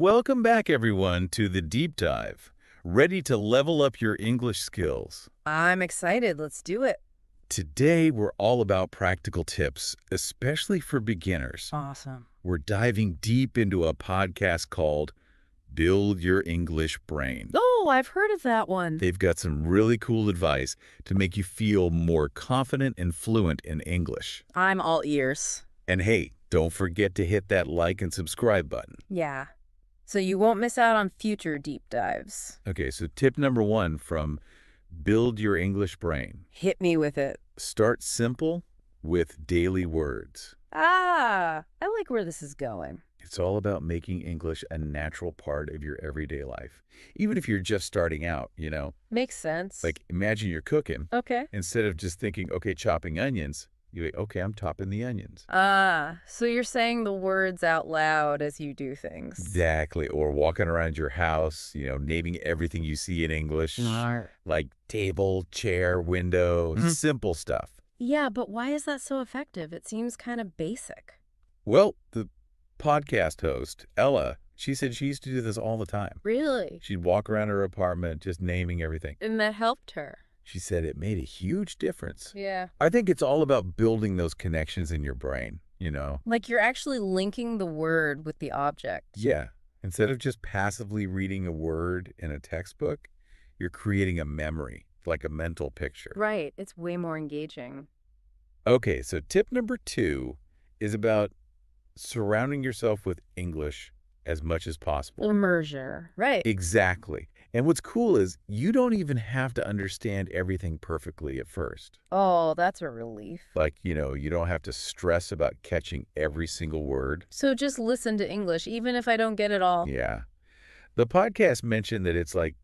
Welcome back, everyone, to the deep dive. Ready to level up your English skills? I'm excited. Let's do it. Today, we're all about practical tips, especially for beginners. Awesome. We're diving deep into a podcast called Build Your English Brain. Oh, I've heard of that one. They've got some really cool advice to make you feel more confident and fluent in English. I'm all ears. And hey, don't forget to hit that like and subscribe button. Yeah. So you won't miss out on future deep dives. Okay, so tip number 1 from Build Your English Brain. Hit me with it. Start simple with daily words. I like where this is going. It's all about making English a natural part of your everyday life. Even if you're just starting out, Makes sense. Like imagine you're cooking. Okay. Instead of just thinking, okay, chopping onions, you're like, okay, I'm chopping the onions. So you're saying the words out loud as you do things. Exactly. Or walking around your house, naming everything you see in English. Like table, chair, window, simple stuff. Yeah, but why is that so effective? It seems kind of basic. Well, the podcast host, Ella, she said she used to do this all the time. Really? She'd walk around her apartment just naming everything. And that helped her. She said it made a huge difference. Yeah. I think it's all about building those connections in your brain, Like you're actually linking the word with the object. Yeah. Instead of just passively reading a word in a textbook, you're creating a memory, like a mental picture. Right. It's way more engaging. Okay, so tip number 2 is about surrounding yourself with English as much as possible. Immersion. Right. Exactly. And what's cool is you don't even have to understand everything perfectly at first. Oh, that's a relief. Like, you don't have to stress about catching every single word. So just listen to English, even if I don't get it all. Yeah. The podcast mentioned that it's like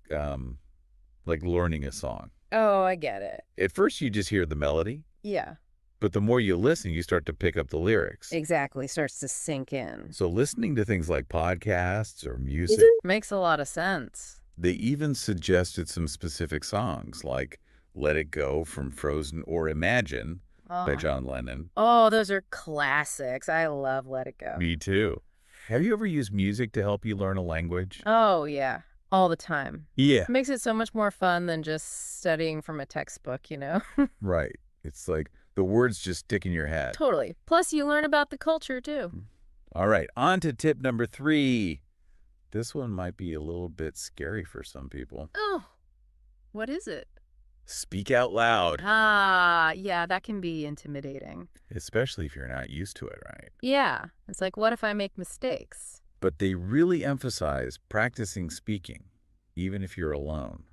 learning a song. Oh, I get it. At first, you just hear the melody, Yeah, but the more you listen, you start to pick up the lyrics. exactly. Starts to sink in. So listening to things like podcasts or music, Makes a lot of sense. they even suggested some specific songs like Let It Go from Frozen or Imagine by Oh. John Lennon. Oh, those are classics. I love Let It Go. Me too. Have you ever used music to help you learn a language? Oh, yeah. All the time. Yeah. Makes it so much more fun than just studying from a textbook. Right. It's like the words just stick in your head. Totally. Plus, you learn about the culture, too. All right, on to tip number 3. This one might be a little bit scary for some people. Oh, what is it? Speak out loud, Yeah, that can be intimidating. especially if you're not used to it, right? Yeah. It's like, what if I make mistakes? But they really emphasize practicing speaking, even if you're alone.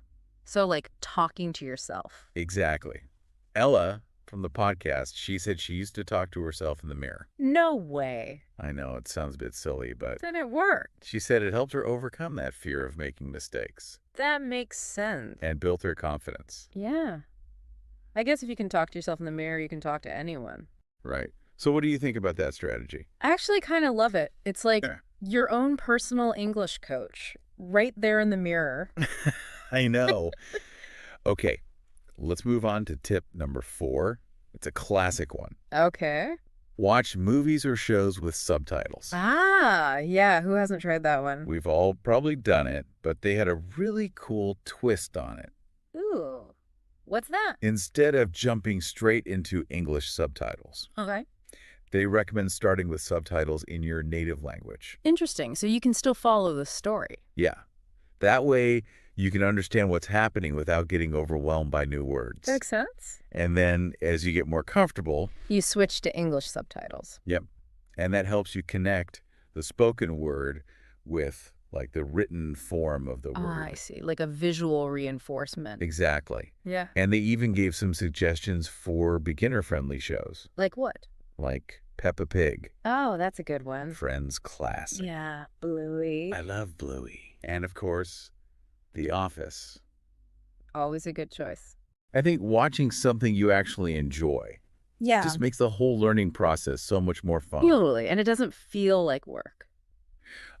So, like, talking to yourself. Exactly. Ella, from the podcast, she said she used to talk to herself in the mirror. No way. I know it sounds a bit silly, but Then it worked. she said it helped her overcome that fear of making mistakes That makes sense. and built her confidence. Yeah. I guess if you can talk to yourself in the mirror, you can talk to anyone. Right. So what do you think about that strategy? I actually kind of love it. It's like Yeah. your own personal English coach right there in the mirror. I know. Okay, let's move on to tip number 4. It's a classic one. Okay. Watch movies or shows with subtitles. Yeah. Who hasn't tried that one? We've all probably done it, but they had a really cool twist on it. Ooh. What's that? Instead of jumping straight into English subtitles, Okay. they recommend starting with subtitles in your native language. Interesting. So you can still follow the story. Yeah. That way, you can understand what's happening without getting overwhelmed by new words. Makes sense. And then, as you get more comfortable, You switch to English subtitles. yep, and that helps you connect the spoken word with, like, the written form of the word. I see. Like a visual reinforcement. Exactly. Yeah. And they even gave some suggestions for beginner-friendly shows, Like what? like Peppa Pig, Oh, that's a good one. Friends Classic. Yeah, Bluey. I love Bluey. And, of course, The Office. Always a good choice. I think watching something you actually enjoy Yeah. just makes the whole learning process so much more fun. Totally. And it doesn't feel like work.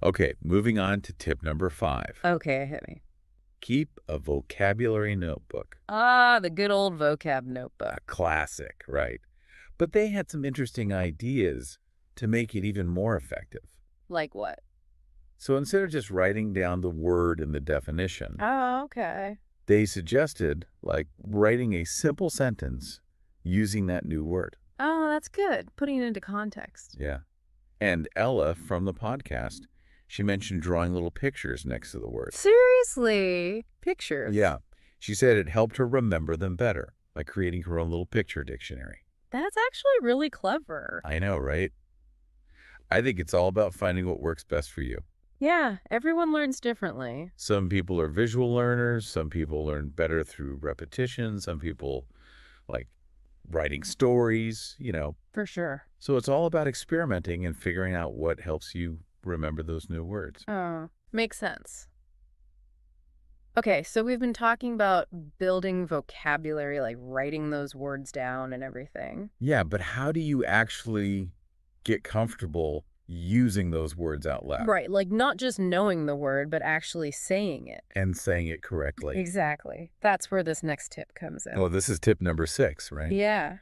Okay, moving on to tip number 5. Okay, hit me. Keep a vocabulary notebook. The good old vocab A notebook. classic, right? But they had some interesting ideas to make it even more effective. Like what? So instead of just writing down the word and the definition, Oh, okay. they suggested, like, writing a simple sentence using that new word. Oh, that's good. Putting it into context. Yeah. And Ella from the podcast, she mentioned drawing little pictures next to the word. Seriously? Pictures? Yeah. She said it helped her remember them better by creating her own little picture dictionary. That's actually really clever. I know, right? I think it's all about finding what works best for you. Yeah, everyone learns differently. Some people are visual learners. Some people learn better through repetition. Some people like writing stories, For sure. So it's all about experimenting and figuring out what helps you remember those new words. Oh, makes sense. Okay, so we've been talking about building vocabulary, like writing those words down and everything. Yeah, but how do you actually get comfortable using those words out loud Right, like not just knowing the word, but actually saying it. and saying it correctly? Exactly. That's where this next tip comes in. Oh, this is tip number 6, right? Yeah.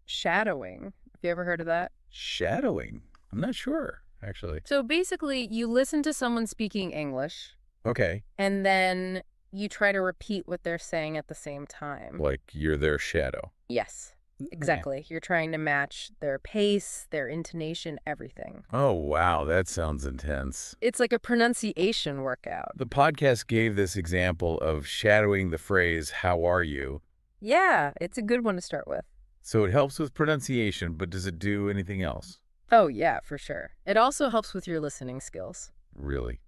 Shadowing. Have you ever heard of that? Shadowing. I'm not sure, actually. So basically, you listen to someone speaking English, Okay. and then you try to repeat what they're saying at the same time. Like you're their shadow. Yes, exactly. You're trying to match their pace, their intonation, everything. Oh, wow. That sounds intense. It's like a pronunciation workout. The podcast gave this example of shadowing the phrase, "How are you?" Yeah, it's a good one to start with. So it helps with pronunciation, but does it do anything else? Oh, yeah, for sure. It also helps with your listening skills. Really?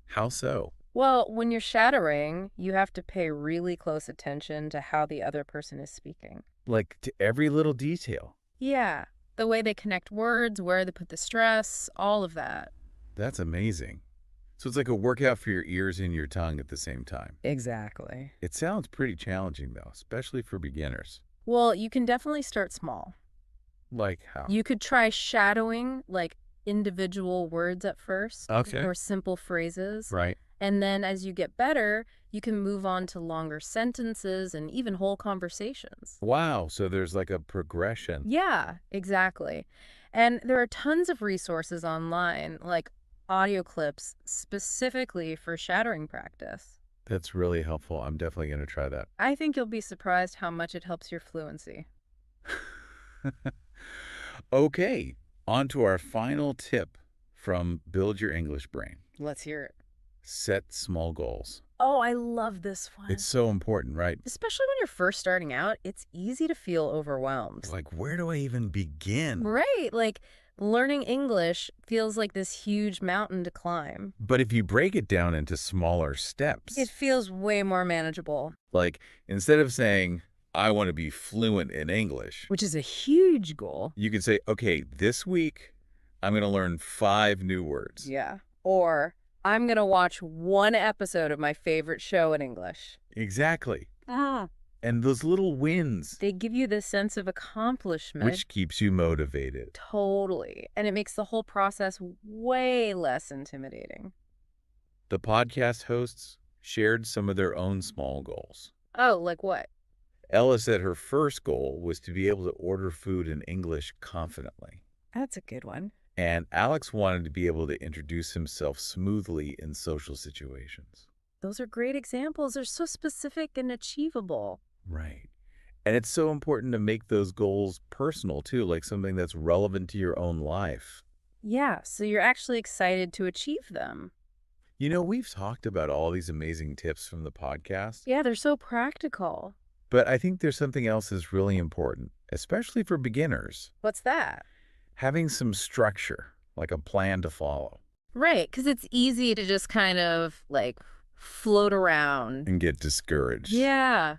How so? Well, when you're shadowing, you have to pay really close attention to how the other person is speaking. Like to every little detail. Yeah, the way they connect words, where they put the stress, all of that. That's amazing. So it's like a workout for your ears and your tongue at the same time. Exactly. It sounds pretty challenging, though, especially for beginners. Well, you can definitely start small. Like how? You could try shadowing, like individual words at first, Okay. or simple phrases. Right. And then as you get better, you can move on to longer sentences and even whole conversations. Wow. So there's like a progression. Yeah, exactly. And there are tons of resources online, like audio clips specifically for shadowing practice. That's really helpful. I'm definitely going to try that. I think you'll be surprised how much it helps your fluency. Okay. On to our final tip from Build Your English Brain. Let's hear it. Set small goals. Oh, I love this one. It's so important, right? Especially when you're first starting out, it's easy to feel overwhelmed. Like, where do I even begin? Right. Like learning English feels like this huge mountain to climb. But if you break it down into smaller steps, It feels way more manageable, like instead of saying, I want to be fluent in English, which is a huge goal. you can say, okay, this week I'm going to learn 5 new words. Yeah. Or I'm going to watch one episode of my favorite show in English. Exactly. Ah. And those little wins, They give you this sense of accomplishment. which keeps you motivated. Totally. And it makes the whole process way less intimidating. The podcast hosts shared some of their own small goals. Oh, like what? Ella said her first goal was to be able to order food in English confidently. That's a good one. And Alex wanted to be able to introduce himself smoothly in social situations. Those are great examples. They're so specific and achievable. Right. And it's so important to make those goals personal, too, like something that's relevant to your own life. Yeah, so you're actually excited to achieve them. You know, we've talked about all these amazing tips from the podcast, Yeah, they're so practical. but I think there's something else that's really important, especially for beginners. What's that? Having some structure, like a plan to follow. Right, because it's easy to just kind of like float around. And get discouraged. Yeah,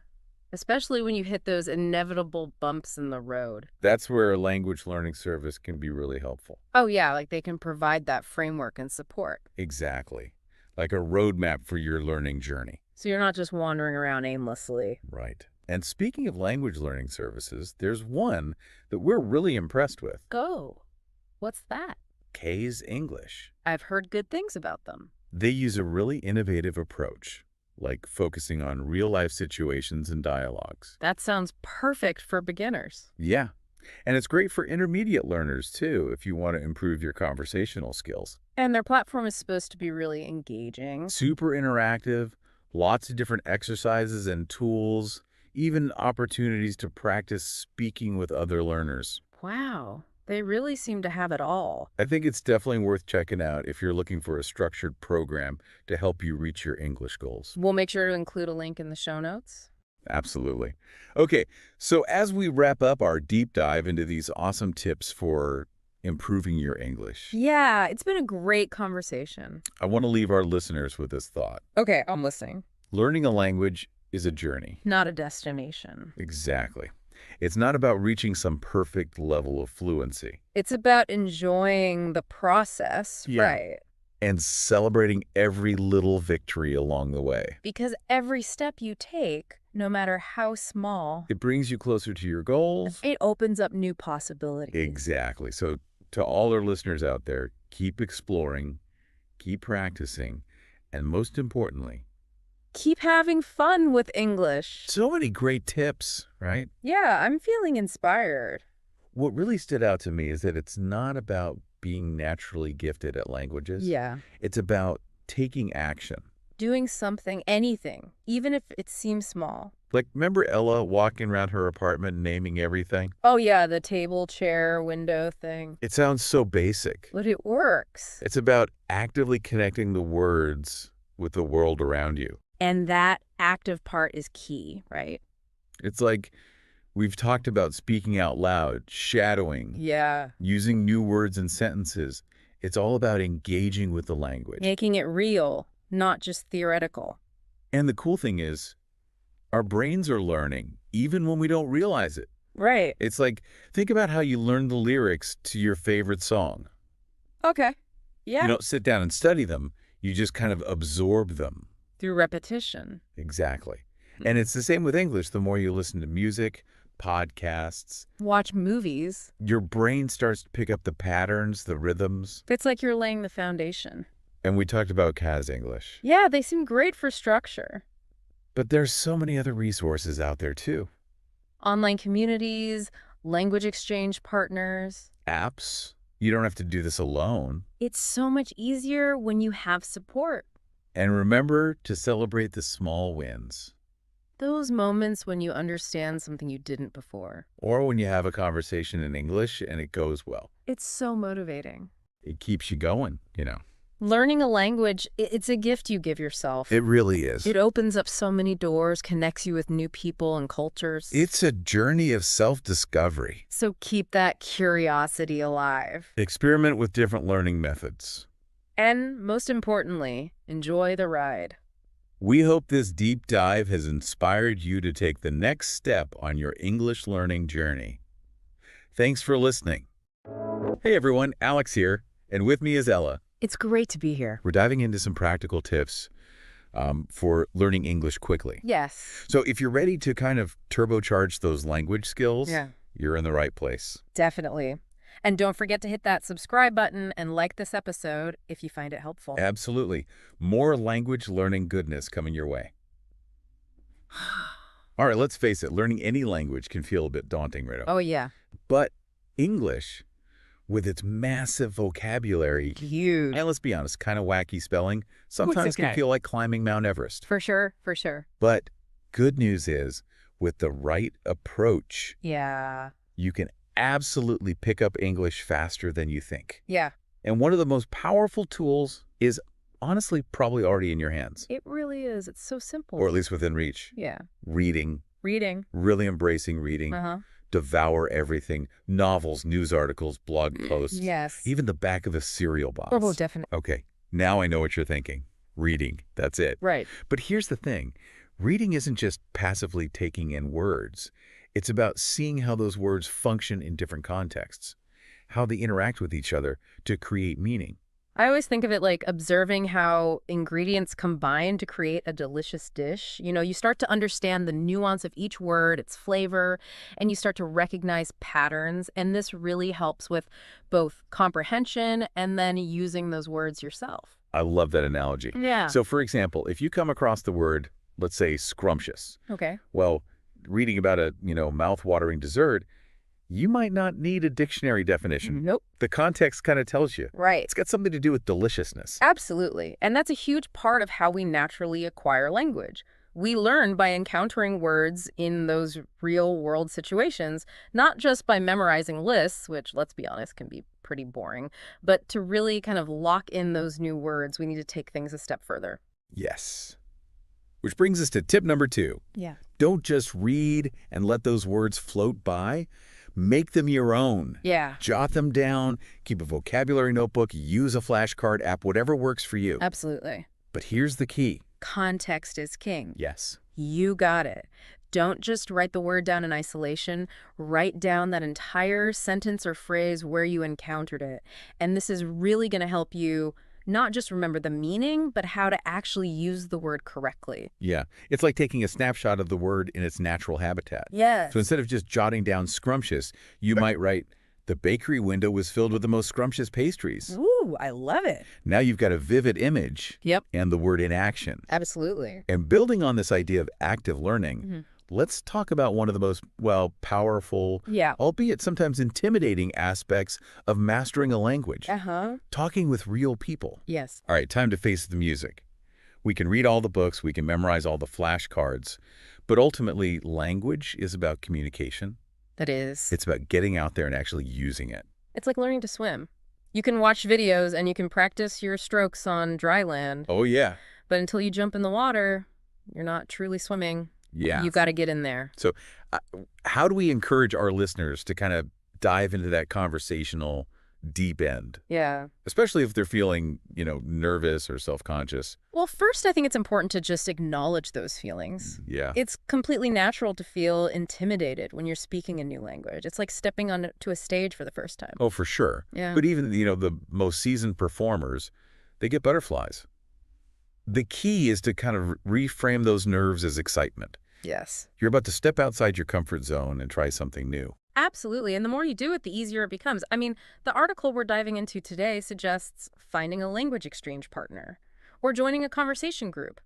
especially when you hit those inevitable bumps in the road. That's where a language learning service can be really helpful. Oh, yeah, like they can provide that framework and support. Exactly. Like a roadmap for your learning journey. So you're not just wandering around aimlessly. Right. And speaking of language learning services, there's one that we're really impressed with. Go. What's that? K's English. I've heard good things about them. They use a really innovative approach, like focusing on real-life situations and dialogues. That sounds perfect for beginners. Yeah. And it's great for intermediate learners, too, if you want to improve your conversational skills. And their platform is supposed to be really engaging. Super interactive, lots of different exercises and tools, even opportunities to practice speaking with other learners. Wow, they really seem to have it all. I think it's definitely worth checking out if you're looking for a structured program to help you reach your English goals. We'll make sure to include a link in the show notes. Absolutely. Okay, so as we wrap up our deep dive into these awesome tips for improving your English, Yeah, it's been a great conversation. I want to leave our listeners with this thought. Okay, I'm listening. Learning a language is a journey. Not a destination. Exactly. It's not about reaching some perfect level of fluency. It's about enjoying the process, Yeah. right? And celebrating every little victory along the way. Because every step you take, no matter how small, It brings you closer to your goals. it opens up new possibilities. Exactly. So to all our listeners out there, keep exploring, keep practicing, and most importantly, Keep having fun with English. so many great tips, right? Yeah, I'm feeling inspired. What really stood out to me is that it's not about being naturally gifted at languages. Yeah. It's about taking action. Doing something, anything, even if it seems small. Like, remember Ella walking around her apartment naming everything? Oh yeah, the table, chair, window thing. It sounds so basic. But it works. It's about actively connecting the words with the world around you. And that active part is key, right? It's like we've talked about speaking out loud, shadowing, Yeah. using new words and sentences. It's all about engaging with the language. Making it real, not just theoretical. And the cool thing is, our brains are learning, even when we don't realize it. Right. It's like, think about how you learn the lyrics to your favorite song. Okay. Yeah. You don't sit down and study them. You just kind of absorb them. Through repetition. Exactly. And it's the same with English. The more you listen to music, podcasts, Watch movies. your brain starts to pick up the patterns, the rhythms. It's like you're laying the foundation. And we talked about Kaz English. Yeah, they seem great for structure. But there's so many other resources out there too. Online communities, language exchange partners. Apps. You don't have to do this alone. It's so much easier when you have support. And remember to celebrate the small wins. Those moments when you understand something you didn't before. Or when you have a conversation in English and it goes well. It's so motivating. It keeps you going, you know. Learning a language, it's a gift you give yourself. It really is. It opens up so many doors, connects you with new people and cultures. It's a journey of self-discovery. So keep that curiosity alive. Experiment with different learning methods. And most importantly, enjoy the ride. We hope this deep dive has inspired you to take the next step on your English learning journey. Thanks for listening. Hey everyone, Alex here, and with me is Ella. It's great to be here. We're diving into some practical tips for learning English quickly. Yes. So if you're ready to kind of turbocharge those language skills, Yeah. you're in the right place. Definitely. And don't forget to hit that subscribe button and like this episode if you find it helpful. Absolutely. More language learning goodness coming your way. All right, let's face it, learning any language can feel a bit daunting right away. Oh, yeah. But English, with its massive vocabulary, Huge. and let's be honest, kind of wacky spelling, sometimes can feel like climbing Mount Everest. For sure, for sure. But good news is, with the right approach, Yeah. you can absolutely pick up English faster than you think. Yeah. And one of the most powerful tools is honestly probably already in your hands, It really is. It's so simple. or at least within reach. Yeah. Reading, Reading. really embracing reading, Uh-huh. devour everything, novels, news articles, blog posts, Yes. even the back of a cereal box. Oh, definitely. Okay, now I know what you're thinking. Reading, that's it. Right. But here's the thing. Reading isn't just passively taking in words. It's about seeing how those words function in different contexts, how they interact with each other to create meaning. I always think of it like observing how ingredients combine to create a delicious dish. You know, you start to understand the nuance of each word, its flavor, and you start to recognize patterns. And this really helps with both comprehension and then using those words yourself. I love that analogy. Yeah. So, for example, if you come across the word, let's say, scrumptious, Okay. well, reading about a, mouth-watering dessert, you might not need a dictionary definition. Nope. The context kind of tells you. Right. It's got something to do with deliciousness. Absolutely. And that's a huge part of how we naturally acquire language. We learn by encountering words in those real-world situations, not just by memorizing lists, which, let's be honest, can be pretty boring, but to really kind of lock in those new words, we need to take things a step further. Yes. Which brings us to tip number 2. Yeah. Don't just read and let those words float by. Make them your own. Yeah. Jot them down, keep a vocabulary notebook, use a flashcard app, whatever works for you. Absolutely. But here's the key. Context is king. Yes. You got it. Don't just write the word down in isolation. Write down that entire sentence or phrase where you encountered it. And this is really going to help you not just remember the meaning, but how to actually use the word correctly. Yeah. It's like taking a snapshot of the word in its natural habitat. Yes. So instead of just jotting down scrumptious, you might write, the bakery window was filled with the most scrumptious pastries. Ooh, I love it. Now you've got a vivid image. Yep. And the word in action. Absolutely. And building on this idea of active learning, let's talk about one of the most, powerful, albeit sometimes intimidating aspects of mastering a language. Talking with real people. Yes. All right, time to face the music. We can read all the books, we can memorize all the flashcards, but ultimately, language is about communication. That is. It's about getting out there and actually using it. It's like learning to swim. You can watch videos and you can practice your strokes on dry land. Oh, yeah. But until you jump in the water, you're not truly swimming. Yeah. You got to get in there. So how do we encourage our listeners to kind of dive into that conversational deep end? Yeah. Especially if they're feeling, nervous or self-conscious. Well, first, I think it's important to just acknowledge those feelings. Yeah. It's completely natural to feel intimidated when you're speaking a new language. It's like stepping onto a stage for the first time. Oh, for sure. Yeah. But even, the most seasoned performers, they get butterflies. The key is to kind of reframe those nerves as excitement. Yes. You're about to step outside your comfort zone and try something new. Absolutely. And the more you do it, the easier it becomes. I mean, the article we're diving into today suggests finding a language exchange partner, or joining a conversation group,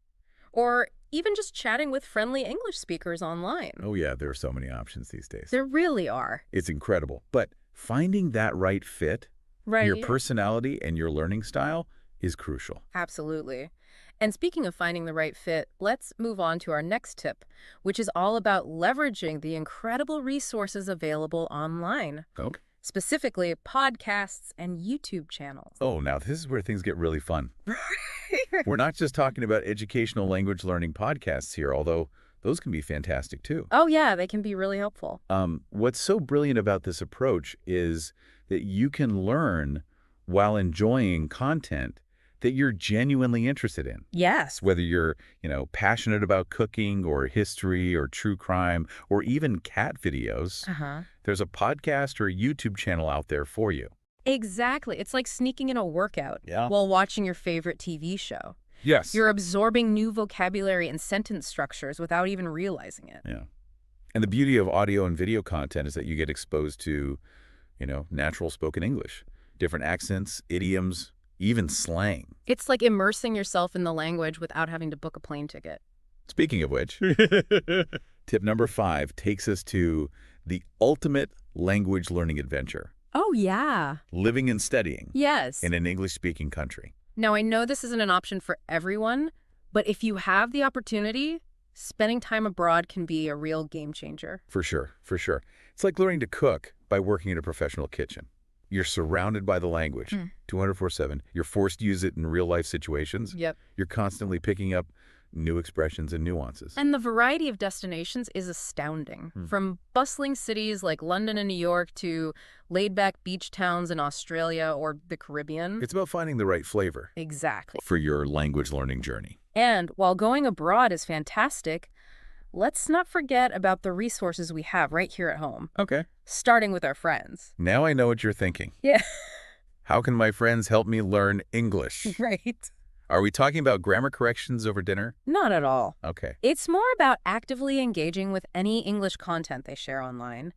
or even just chatting with friendly English speakers online. Oh, yeah, there are so many options these days. There really are. It's incredible. But finding that right fit, your personality and your learning style is crucial. Absolutely. And speaking of finding the right fit, let's move on to our next tip, which is all about leveraging the incredible resources available online. Okay. Specifically, podcasts and YouTube channels. Oh, now this is where things get really fun. We're not just talking about educational language learning podcasts here, although those can be fantastic too. Oh, yeah, they can be really helpful. What's so brilliant about this approach is that you can learn while enjoying content that you're genuinely interested in. Yes. Whether you're, passionate about cooking or history or true crime or even cat videos, there's a podcast or a YouTube channel out there for you. Exactly. It's like sneaking in a workout while watching your favorite TV show. Yes. You're absorbing new vocabulary and sentence structures without even realizing it. Yeah. And the beauty of audio and video content is that you get exposed to, natural spoken English, different accents, idioms, even slang. It's like immersing yourself in the language without having to book a plane ticket. Speaking of which, tip number 5 takes us to the ultimate language learning adventure. Oh, yeah. Living and studying. Yes. In an English-speaking country. Now, I know this isn't an option for everyone, but if you have the opportunity, spending time abroad can be a real game changer. For sure, for sure. It's like learning to cook by working in a professional kitchen. You're surrounded by the language 24/7. You're forced to use it in real-life situations. Yep. You're constantly picking up new expressions and nuances. And the variety of destinations is astounding. From bustling cities like London and New York to laid-back beach towns in Australia or the Caribbean. It's about finding the right flavor. Exactly. For your language learning journey. And while going abroad is fantastic, let's not forget about the resources we have right here at home. Okay. Starting with our friends. Now I know what you're thinking. Yeah. How can my friends help me learn English? Right. Are we talking about grammar corrections over dinner? Not at all. Okay. It's more about actively engaging with any English content they share online.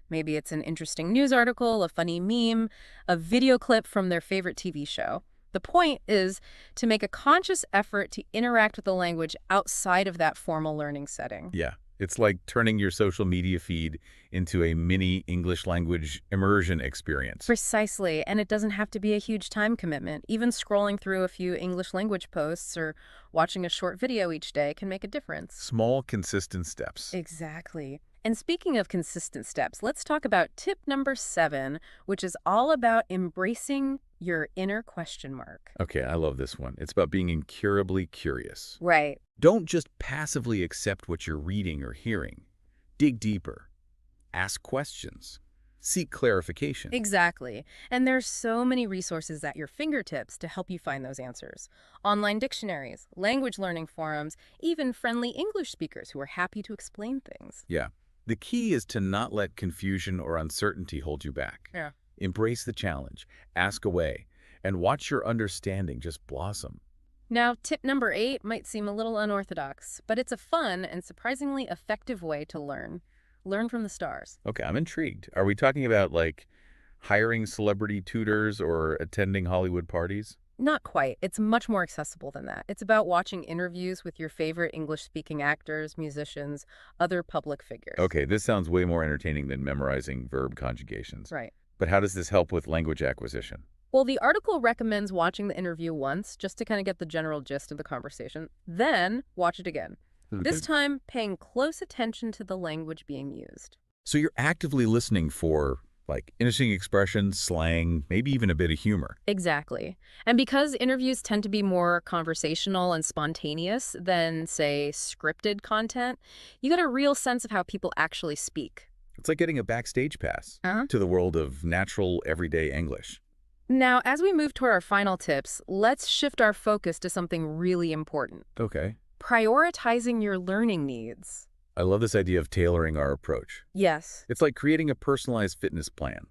Maybe it's an interesting news article, a funny meme, a video clip from their favorite TV show. The point is to make a conscious effort to interact with the language outside of that formal learning setting. Yeah. It's like turning your social media feed into a mini English language immersion experience. Precisely, and it doesn't have to be a huge time commitment. Even scrolling through a few English language posts or watching a short video each day can make a difference. Small, consistent steps. Exactly. And speaking of consistent steps, let's talk about tip number 7, which is all about embracing your inner question mark. Okay, I love this one. It's about being incurably curious. Right. Don't just passively accept what you're reading or hearing. Dig deeper. Ask questions. Seek clarification. Exactly. And there's so many resources at your fingertips to help you find those answers. Online dictionaries, language learning forums, even friendly English speakers who are happy to explain things. Yeah. The key is to not let confusion or uncertainty hold you back. Yeah. Embrace the challenge, ask away, and watch your understanding just blossom. Now, tip number 8 might seem a little unorthodox, but it's a fun and surprisingly effective way to learn. Learn from the stars. Okay, I'm intrigued. Are we talking about, like, hiring celebrity tutors or attending Hollywood parties? Not quite. It's much more accessible than that. It's about watching interviews with your favorite English-speaking actors, musicians, other public figures. Okay, this sounds way more entertaining than memorizing verb conjugations. Right. But how does this help with language acquisition? Well, the article recommends watching the interview once just to kind of get the general gist of the conversation, then watch it again. This time, paying close attention to the language being used. So you're actively listening for, like, interesting expressions, slang, maybe even a bit of humor. Exactly. And because interviews tend to be more conversational and spontaneous than, say, scripted content, you get a real sense of how people actually speak. It's like getting a backstage pass to the world of natural, everyday English. Now, as we move toward our final tips, let's shift our focus to something really important. Okay. Prioritizing your learning needs. I love this idea of tailoring our approach. Yes. It's like creating a personalized fitness plan.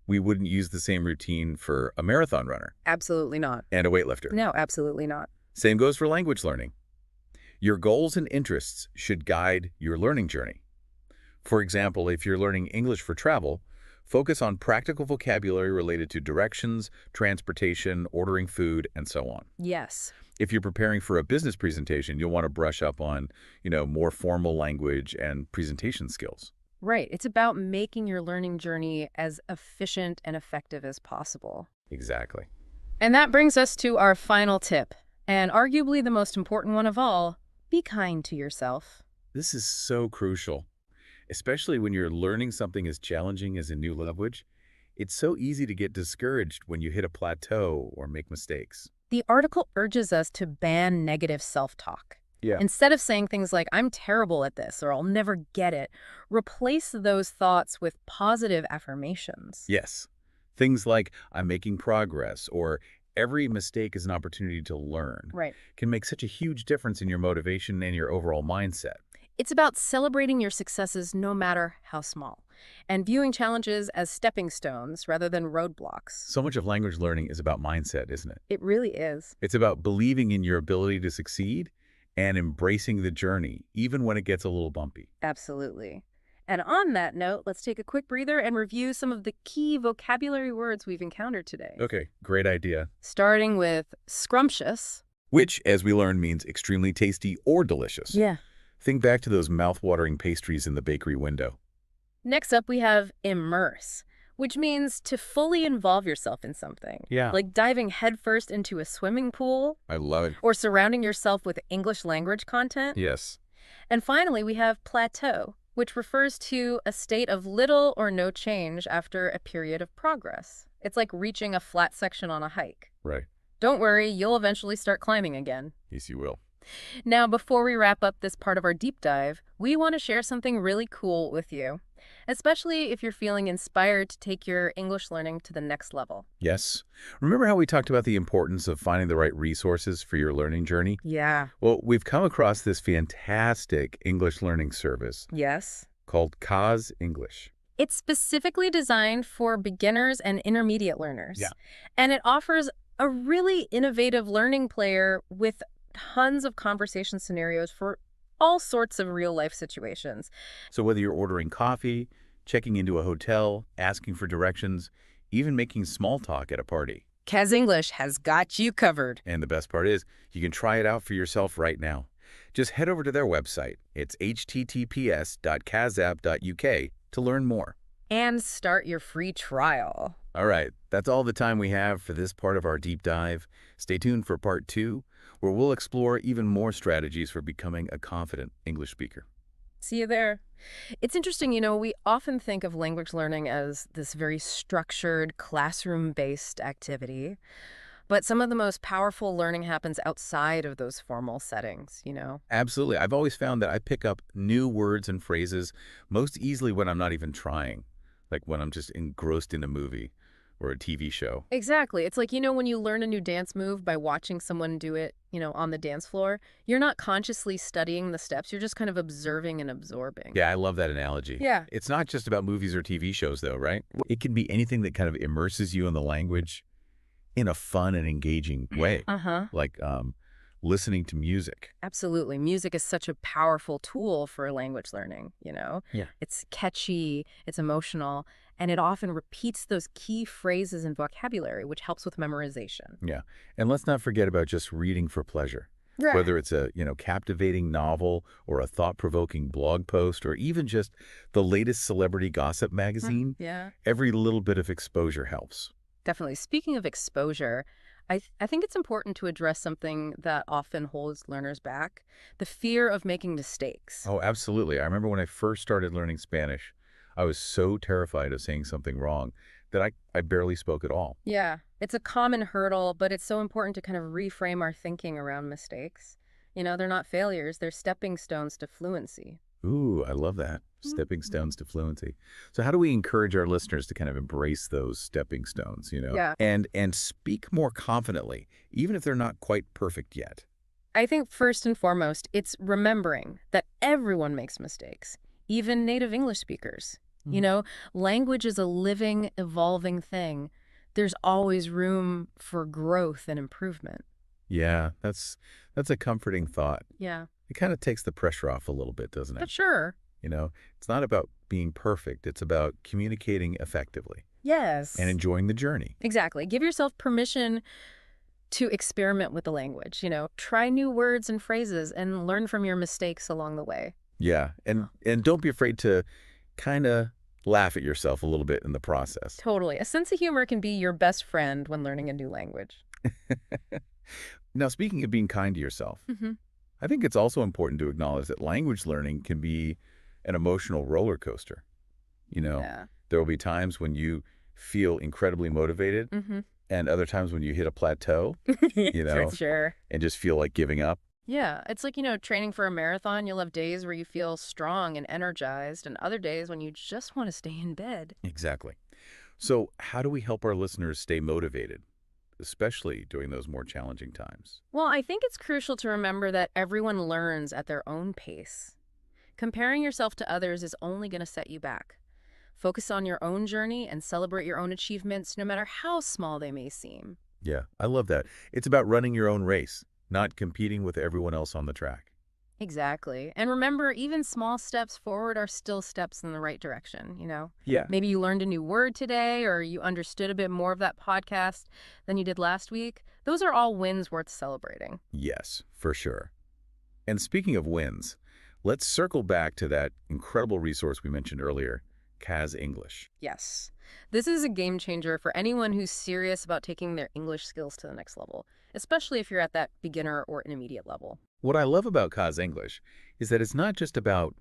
We wouldn't use the same routine for a marathon runner Absolutely not. and a weightlifter. No, absolutely not. Same goes for language learning. Your goals and interests should guide your learning journey. For example, if you're learning English for travel, focus on practical vocabulary related to directions, transportation, ordering food, and so on. Yes. If you're preparing for a business presentation, you'll want to brush up on, more formal language and presentation skills. Right. It's about making your learning journey as efficient and effective as possible. Exactly. And that brings us to our final tip, and arguably the most important one of all: be kind to yourself. This is so crucial, especially when you're learning something as challenging as a new language. It's so easy to get discouraged when you hit a plateau or make mistakes. The article urges us to ban negative self-talk. Yeah. Instead of saying things like, I'm terrible at this, or I'll never get it, replace those thoughts with positive affirmations. Yes. Things like, I'm making progress, or every mistake is an opportunity to learn, Right. can make such a huge difference in your motivation and your overall mindset. It's about celebrating your successes no matter how small, and viewing challenges as stepping stones rather than roadblocks. So much of language learning is about mindset, isn't it? It really is. It's about believing in your ability to succeed and embracing the journey, even when it gets a little bumpy. Absolutely. And on that note, let's take a quick breather and review some of the key vocabulary words we've encountered today. Okay, great idea. Starting with scrumptious. Which, as we learned, means extremely tasty or delicious. Yeah. Think back to those mouth-watering pastries in the bakery window. Next up, we have immerse, which means to fully involve yourself in something. Yeah. Like diving headfirst into a swimming pool I love it. or surrounding yourself with English language content. Yes. And finally, we have plateau, which refers to a state of little or no change after a period of progress. It's like reaching a flat section on a hike. Right. Don't worry, you'll eventually start climbing again. Yes, you will. Now, before we wrap up this part of our deep dive, we want to share something really cool with you, especially if you're feeling inspired to take your English learning to the next level. Yes. Remember how we talked about the importance of finding the right resources for your learning journey? Yeah. Well, we've come across this fantastic English learning service Yes. called Kaz English. It's specifically designed for beginners and intermediate learners. Yeah. And it offers a really innovative learning player with tons of conversation scenarios for all sorts of real-life situations. So whether you're ordering coffee, checking into a hotel, asking for directions, even making small talk at a party. Kaz English has got you covered. And the best part is, you can try it out for yourself right now. Just head over to their website. It's https.kazap.uk to learn more. And start your free trial. All right, that's all the time we have for this part of our deep dive. Stay tuned for part 2, where we'll explore even more strategies for becoming a confident English speaker. See you there. It's interesting, we often think of language learning as this very structured, classroom-based activity, but some of the most powerful learning happens outside of those formal settings. Absolutely. I've always found that I pick up new words and phrases most easily when I'm not even trying, like when I'm just engrossed in a movie or a TV show. Exactly. It's like, when you learn a new dance move by watching someone do it, on the dance floor, you're not consciously studying the steps, you're just kind of observing and absorbing. Yeah, I love that analogy. Yeah. It's not just about movies or TV shows, though, right? It can be anything that kind of immerses you in the language in a fun and engaging way, like listening to music. Absolutely. Music is such a powerful tool for language learning. Yeah. It's catchy, it's emotional, and it often repeats those key phrases and vocabulary, which helps with memorization. Yeah. And let's not forget about just reading for pleasure. Right. Whether it's a, captivating novel or a thought-provoking blog post or even just the latest celebrity gossip magazine, Yeah. every little bit of exposure helps. Definitely. Speaking of exposure, I think it's important to address something that often holds learners back, the fear of making mistakes. Oh, absolutely. I remember when I first started learning Spanish, I was so terrified of saying something wrong that I barely spoke at all. Yeah, it's a common hurdle, but it's so important to kind of reframe our thinking around mistakes. They're not failures, they're stepping stones to fluency. Ooh, I love that. Stepping stones to fluency. So how do we encourage our listeners to kind of embrace those stepping stones, Yeah. and speak more confidently, even if they're not quite perfect yet? I think first and foremost, it's remembering that everyone makes mistakes, even native English speakers. Language is a living, evolving thing. There's always room for growth and improvement. Yeah, that's a comforting thought. Yeah, It kind of takes the pressure off a little bit, doesn't for it? sure. It's not about being perfect. It's about communicating effectively Yes. and enjoying the journey. Exactly. Give yourself permission to experiment with the language. Try new words and phrases and learn from your mistakes along the way. Yeah, and don't be afraid to kind of laugh at yourself a little bit in the process. Totally. A sense of humor can be your best friend when learning a new language. Now, speaking of being kind to yourself, I think it's also important to acknowledge that language learning can be an emotional roller coaster. Yeah. There will be times when you feel incredibly motivated and other times when you hit a plateau, For sure. and just feel like giving up. Yeah. It's like, training for a marathon. You'll have days where you feel strong and energized and other days when you just want to stay in bed. Exactly. So how do we help our listeners stay motivated, especially during those more challenging times? Well, I think it's crucial to remember that everyone learns at their own pace. Comparing yourself to others is only going to set you back. Focus on your own journey and celebrate your own achievements, no matter how small they may seem. Yeah, I love that. It's about running your own race, not competing with everyone else on the track. Exactly. And remember, even small steps forward are still steps in the right direction. Yeah. Maybe you learned a new word today or you understood a bit more of that podcast than you did last week. Those are all wins worth celebrating. Yes, for sure. And speaking of wins, let's circle back to that incredible resource we mentioned earlier, Kaz English. Yes. This is a game changer for anyone who's serious about taking their English skills to the next level, especially if you're at that beginner or intermediate level. What I love about Kaz English is that it's not just about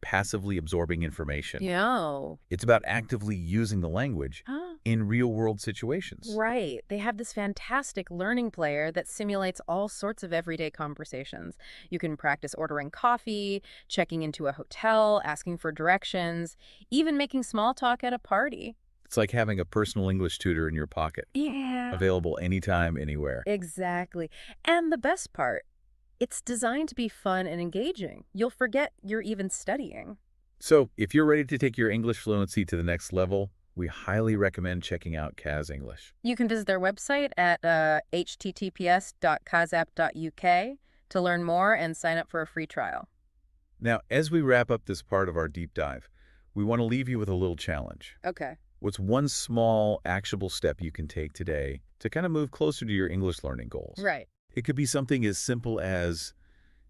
passively absorbing information. Yeah. It's about actively using the language in real-world situations. Right. They have this fantastic learning player that simulates all sorts of everyday conversations. You can practice ordering coffee, checking into a hotel, asking for directions, even making small talk at a party. It's like having a personal English tutor in your pocket, Yeah. available anytime, anywhere. Exactly. And the best part, it's designed to be fun and engaging. You'll forget you're even studying. So if you're ready to take your English fluency to the next level, we highly recommend checking out Kaz English. You can visit their website at https.kazap.uk to learn more and sign up for a free trial. Now, as we wrap up this part of our deep dive, we want to leave you with a little challenge. Okay. What's one small, actionable step you can take today to kind of move closer to your English learning goals? Right. It could be something as simple as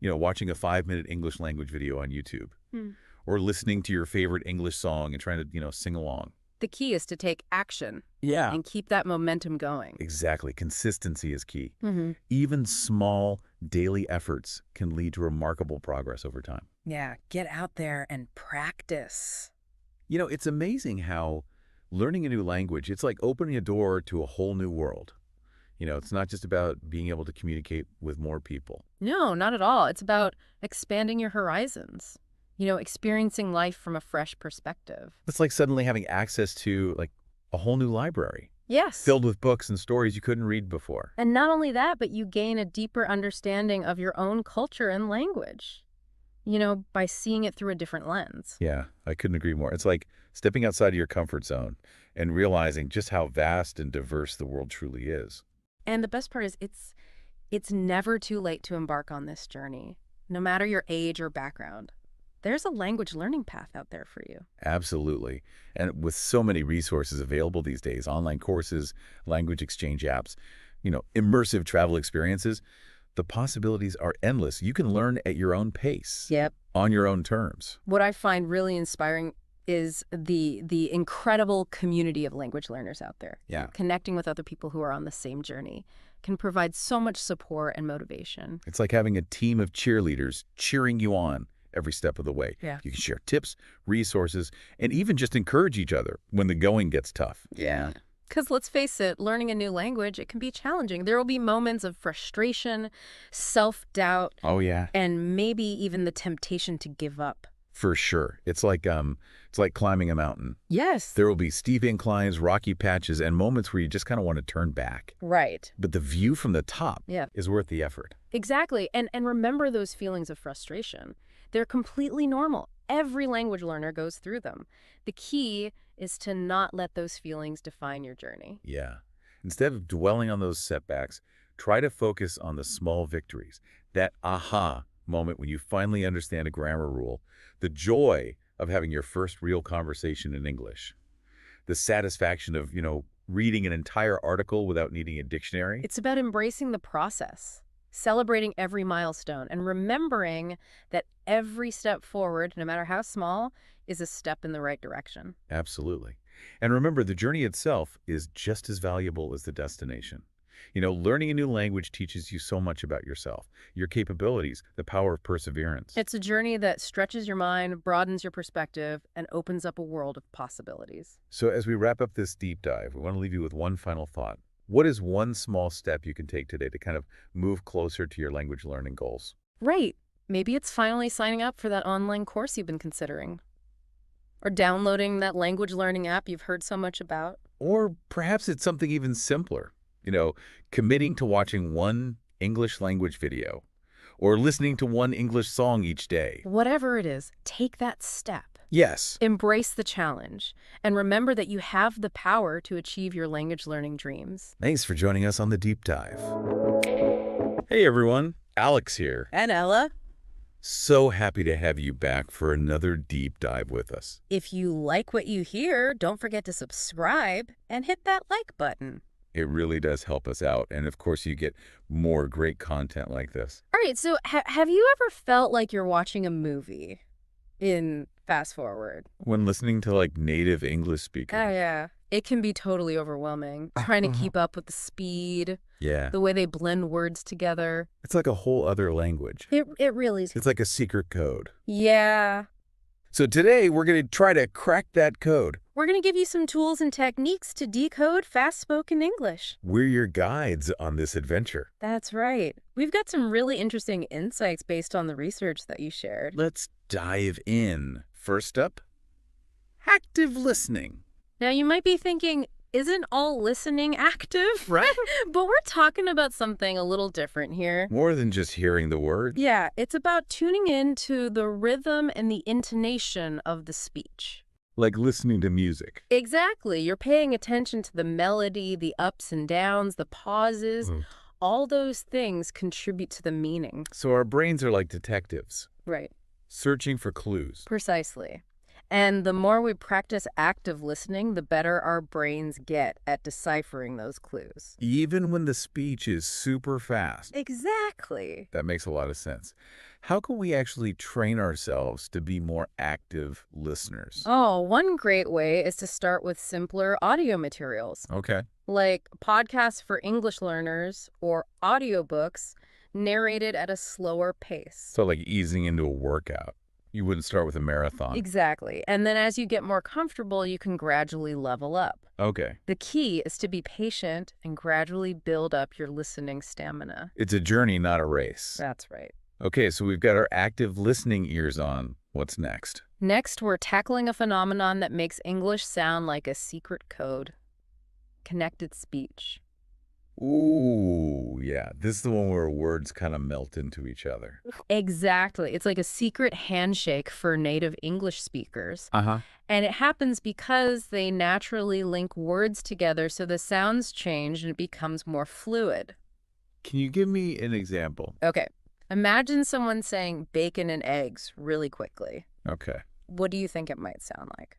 Watching a 5-minute English language video on YouTube, Hmm. or listening to your favorite English song and trying to, sing along. The key is to take action Yeah. and keep that momentum going. Exactly. Consistency is key. Mm-hmm. Even small daily efforts can lead to remarkable progress over time. Yeah, get out there and practice. It's amazing how learning a new language, it's like opening a door to a whole new world. It's not just about being able to communicate with more people. No, not at all. It's about expanding your horizons, experiencing life from a fresh perspective. It's like suddenly having access to like a whole new library Yes. filled with books and stories you couldn't read before. And not only that, but you gain a deeper understanding of your own culture and language, by seeing it through a different lens. Yeah, I couldn't agree more. It's like stepping outside of your comfort zone and realizing just how vast and diverse the world truly is. And the best part is it's never too late to embark on this journey, no matter your age or background. There's a language learning path out there for you. Absolutely. And with so many resources available these days, online courses, language exchange apps, immersive travel experiences, the possibilities are endless. You can learn at your own pace. Yep. On your own terms. What I find really inspiring is the incredible community of language learners out there. Yeah. Connecting with other people who are on the same journey can provide so much support and motivation. It's like having a team of cheerleaders cheering you on every step of the way. Yeah. You can share tips, resources, and even just encourage each other when the going gets tough. Yeah. Because let's face it, learning a new language, it can be challenging. There will be moments of frustration, self-doubt, Oh, yeah. and maybe even the temptation to give up. For sure. It's like climbing a mountain. Yes. There will be steep inclines, rocky patches, and moments where you just kind of want to turn back. Right. But the view from the top Yeah. is worth the effort. Exactly. And remember those feelings of frustration. They're completely normal. Every language learner goes through them. The key is to not let those feelings define your journey. Yeah. Instead of dwelling on those setbacks, try to focus on the small victories. That aha moment when you finally understand a grammar rule, the joy of having your first real conversation in English, the satisfaction of, reading an entire article without needing a dictionary. It's about embracing the process, celebrating every milestone, and remembering that every step forward, no matter how small, is a step in the right direction. Absolutely. And remember, the journey itself is just as valuable as the destination. Learning a new language teaches you so much about yourself, your capabilities, the power of perseverance. It's a journey that stretches your mind, broadens your perspective, and opens up a world of possibilities. So as we wrap up this deep dive, we want to leave you with one final thought. What is one small step you can take today to kind of move closer to your language learning goals? Right. Maybe it's finally signing up for that online course you've been considering. Or downloading that language learning app you've heard so much about. Or perhaps it's something even simpler. Committing to watching one English language video or listening to one English song each day. Whatever it is, take that step. Yes. Embrace the challenge. And remember that you have the power to achieve your language learning dreams. Thanks for joining us on the deep dive. Hey everyone, Alex here. And Ella, So happy to have you back for another deep dive with us. if you like what you hear, don't forget to subscribe and hit that like button. It really does help us out. And of course, you get more great content like this. All right, so have you ever felt like you're watching a movie in fast forward? When listening to like native English Oh, speakers. yeah. It can be totally overwhelming, trying to keep up with the speed, Yeah. the way they blend words together. It's like a whole other language. It really is. It's like a secret code. Yeah. So today we're going to try to crack that code. We're going to give you some tools and techniques to decode fast-spoken English. We're your guides on this adventure. That's right. We've got some really interesting insights based on the research that you shared. Let's dive in. First up, active listening. Now, you might be thinking, isn't all listening active? Right? But we're talking about something a little different here. More than just hearing the words. Yeah, it's about tuning in to the rhythm and the intonation of the speech. Like listening to music. Exactly. You're paying attention to the melody, the ups and downs, the pauses. All those things contribute to the meaning. So our brains are like detectives, Right. searching for clues. Precisely. And the more we practice active listening, the better our brains get at deciphering those clues. Even when the speech is super fast. Exactly. That makes a lot of sense. How can we actually train ourselves to be more active listeners? Oh, one great way is to start with simpler audio materials, Okay. like podcasts for English learners or audiobooks narrated at a slower pace. So like easing into a workout. You wouldn't start with a marathon. Exactly. And then as you get more comfortable, you can gradually level up. Okay. The key is to be patient and gradually build up your listening stamina. It's a journey, not a race. That's right. Okay, so we've got our active listening ears on. What's next? Next, we're tackling a phenomenon that makes English sound like a secret code: connected speech. Ooh, yeah. This is the one where words kind of melt into each other. Exactly. It's like a secret handshake for native English speakers. Uh-huh. And it happens because they naturally link words together so the sounds change and it becomes more fluid. Can you give me an example? Okay. Imagine someone saying bacon and eggs really quickly. Okay. What do you think it might sound like?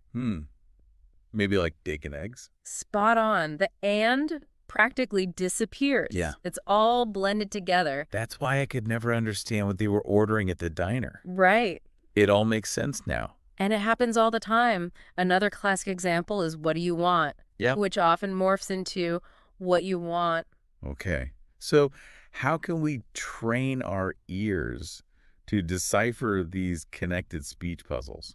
Maybe like steak and eggs? Spot on. The and practically disappears. Yeah. It's all blended together. That's why I could never understand what they were ordering at the diner. Right. It all makes sense now. And it happens all the time. Another classic example is what do you want? Yep. Which often morphs into what you want. Okay. So how can we train our ears to decipher these connected speech puzzles?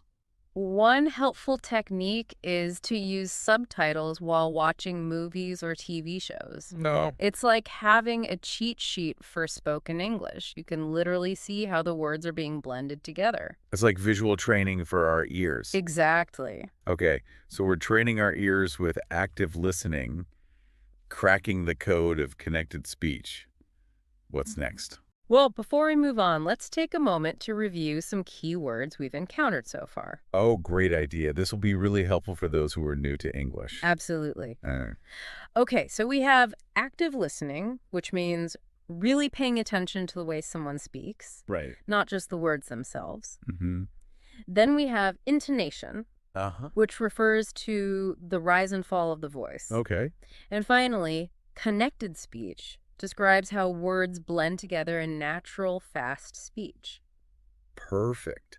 One helpful technique is to use subtitles while watching movies or TV shows. No. It's like having a cheat sheet for spoken English. You can literally see how the words are being blended together. It's like visual training for our ears. Exactly. Okay. So we're training our ears with active listening, cracking the code of connected speech. What's next? Well, before we move on, let's take a moment to review some key words we've encountered so far. Oh, great idea. This will be really helpful for those who are new to English. Absolutely. Uh, Okay, so we have active listening, which means really paying attention to the way someone speaks, right. not just the words themselves. Mm-hmm. Then we have intonation, Uh-huh. which refers to the rise and fall of the voice. Okay. And finally, connected speech describes how words blend together in natural, fast speech. Perfect.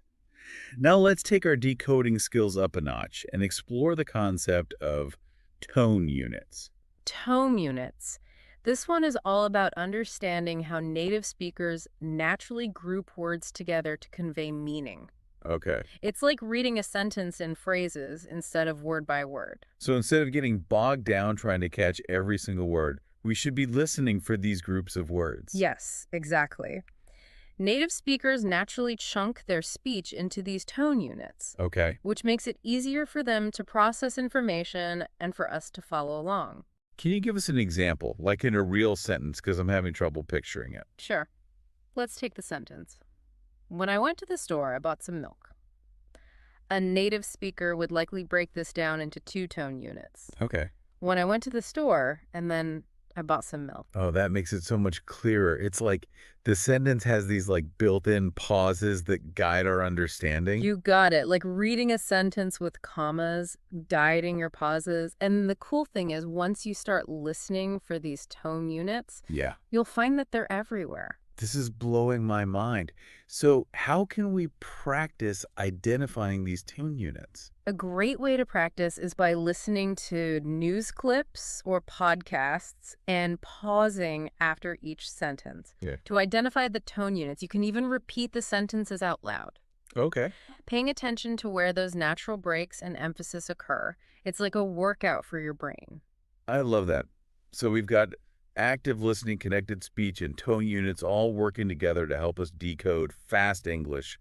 Now let's take our decoding skills up a notch and explore the concept of tone units. Tone units. This one is all about understanding how native speakers naturally group words together to convey meaning. Okay. It's like reading a sentence in phrases instead of word by word. So instead of getting bogged down trying to catch every single word, we should be listening for these groups of words. Yes, exactly. Native speakers naturally chunk their speech into these tone units, Okay. which makes it easier for them to process information and for us to follow along. Can you give us an example, like in a real sentence, because I'm having trouble picturing it? Sure. Let's take the sentence. When I went to the store, I bought some milk. A native speaker would likely break this down into two tone units. Okay. When I went to the store, and then I bought some milk. Oh, that makes it so much clearer. It's like the sentence has these like built-in pauses that guide our understanding. You got it. Like reading a sentence with commas, guiding your pauses. And the cool thing is once you start listening for these tone units, Yeah. you'll find that they're everywhere. This is blowing my mind. So how can we practice identifying these tone units? A great way to practice is by listening to news clips or podcasts and pausing after each sentence. Yeah. To identify the tone units, you can even repeat the sentences out loud. Okay. Paying attention to where those natural breaks and emphasis occur, it's like a workout for your brain. I love that. So we've got active listening, connected speech, and tone units all working together to help us decode fast English.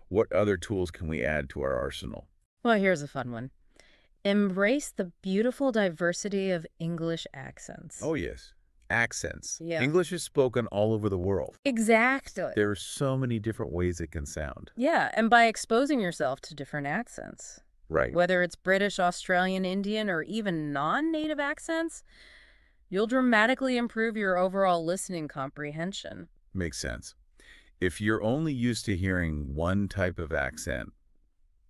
What other tools can we add to our arsenal? Well, here's a fun one. Embrace the beautiful diversity of English accents. Oh, yes. Accents. Yeah. English is spoken all over the world. Exactly. There are so many different ways it can sound. Yeah, and by exposing yourself to different accents, Right. whether it's British, Australian, Indian, or even non-native accents, you'll dramatically improve your overall listening comprehension. Makes sense. If you're only used to hearing one type of accent,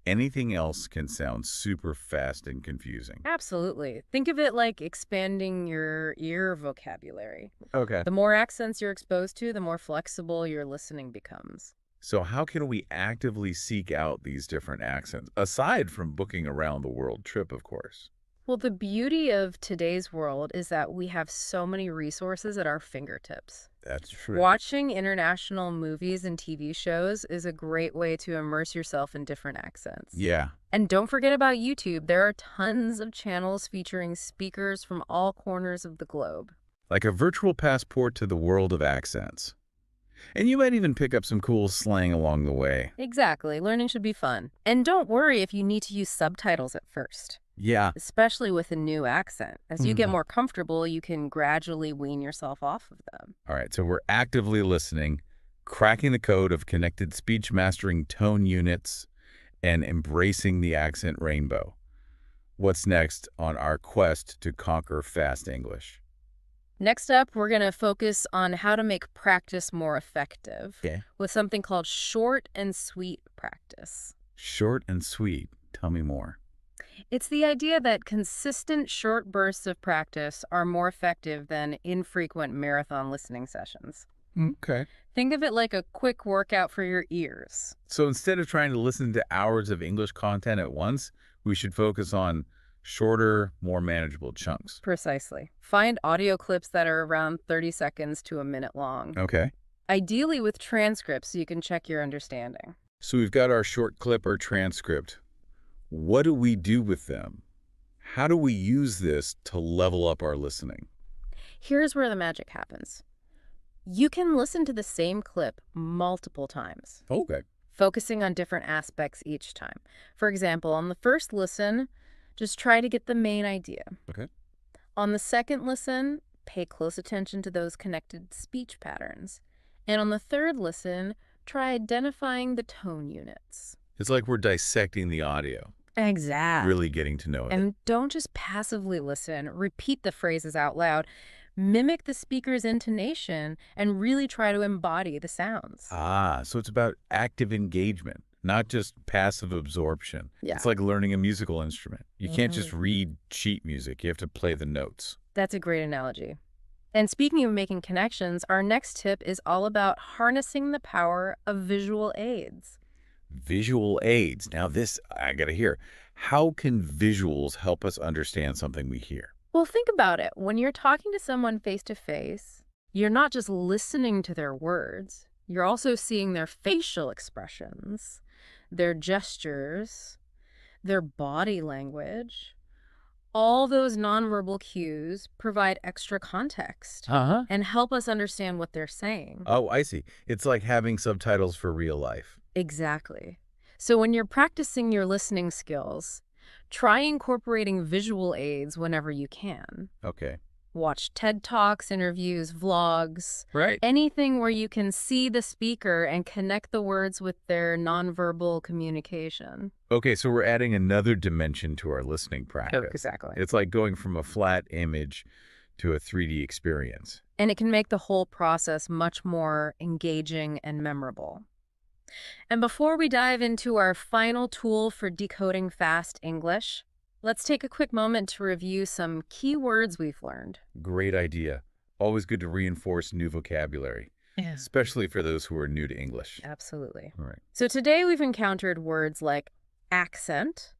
anything else can sound super fast and confusing. Absolutely. Think of it like expanding your ear vocabulary. Okay. The more accents you're exposed to, the more flexible your listening becomes. So how can we actively seek out these different accents, aside from booking a round-the-world trip, of course? Well, the beauty of today's world is that we have so many resources at our fingertips. That's true. Watching international movies and TV shows is a great way to immerse yourself in different accents. Yeah. And don't forget about YouTube. There are tons of channels featuring speakers from all corners of the globe. Like a virtual passport to the world of accents. And you might even pick up some cool slang along the way. Exactly. Learning should be fun. And don't worry if you need to use subtitles at first, Yeah. especially with a new accent. As you get more comfortable, you can gradually wean yourself off of them. All right, so we're actively listening, cracking the code of connected speech mastering tone units, and embracing the accent rainbow. What's next on our quest to conquer fast English? Next up, we're going to focus on how to make practice more effective with something called short and sweet practice. Short and sweet. Tell me more. It's the idea that consistent short bursts of practice are more effective than infrequent marathon listening sessions. Okay. Think of it like a quick workout for your ears. So instead of trying to listen to hours of English content at once, we should focus on shorter, more manageable chunks. Precisely. Find audio clips that are around 30 seconds to a minute long. Okay. Ideally with transcripts so you can check your understanding. So we've got our short clip or transcript. What do we do with them? How do we use this to level up our listening? Here's where the magic happens. You can listen to the same clip multiple times, Okay. focusing on different aspects each time. For example, on the first listen, just try to get the main idea. Okay. On the second listen, pay close attention to those connected speech patterns. And on the third listen, try identifying the tone units. It's like we're dissecting the audio, Exactly. really getting to know it. And don't just passively listen. Repeat the phrases out loud. Mimic the speaker's intonation and really try to embody the sounds. So it's about active engagement, not just passive absorption. Yeah. It's like learning a musical instrument. You can't just read sheet music. You have to play the notes. That's a great analogy. And speaking of making connections, our next tip is all about harnessing the power of visual aids. Visual aids. Now this, I gotta hear. How can visuals help us understand something we hear? Well, think about it. When you're talking to someone face to face, you're not just listening to their words. You're also seeing their facial expressions, their gestures, their body language. All those nonverbal cues provide extra context and help us understand what they're saying. Oh, I see. It's like having subtitles for real life. Exactly. So when you're practicing your listening skills, try incorporating visual aids whenever you can. Okay. Watch TED Talks, interviews, vlogs, Right. anything where you can see the speaker and connect the words with their nonverbal communication. Okay, so we're adding another dimension to our listening practice. Exactly. It's like going from a flat image to a 3D experience. And it can make the whole process much more engaging and memorable. And before we dive into our final tool for decoding fast English, let's take a quick moment to review some key words we've learned. Great idea. Always good to reinforce new vocabulary, especially for those who are new to English. Absolutely. All right. So today we've encountered words like accent,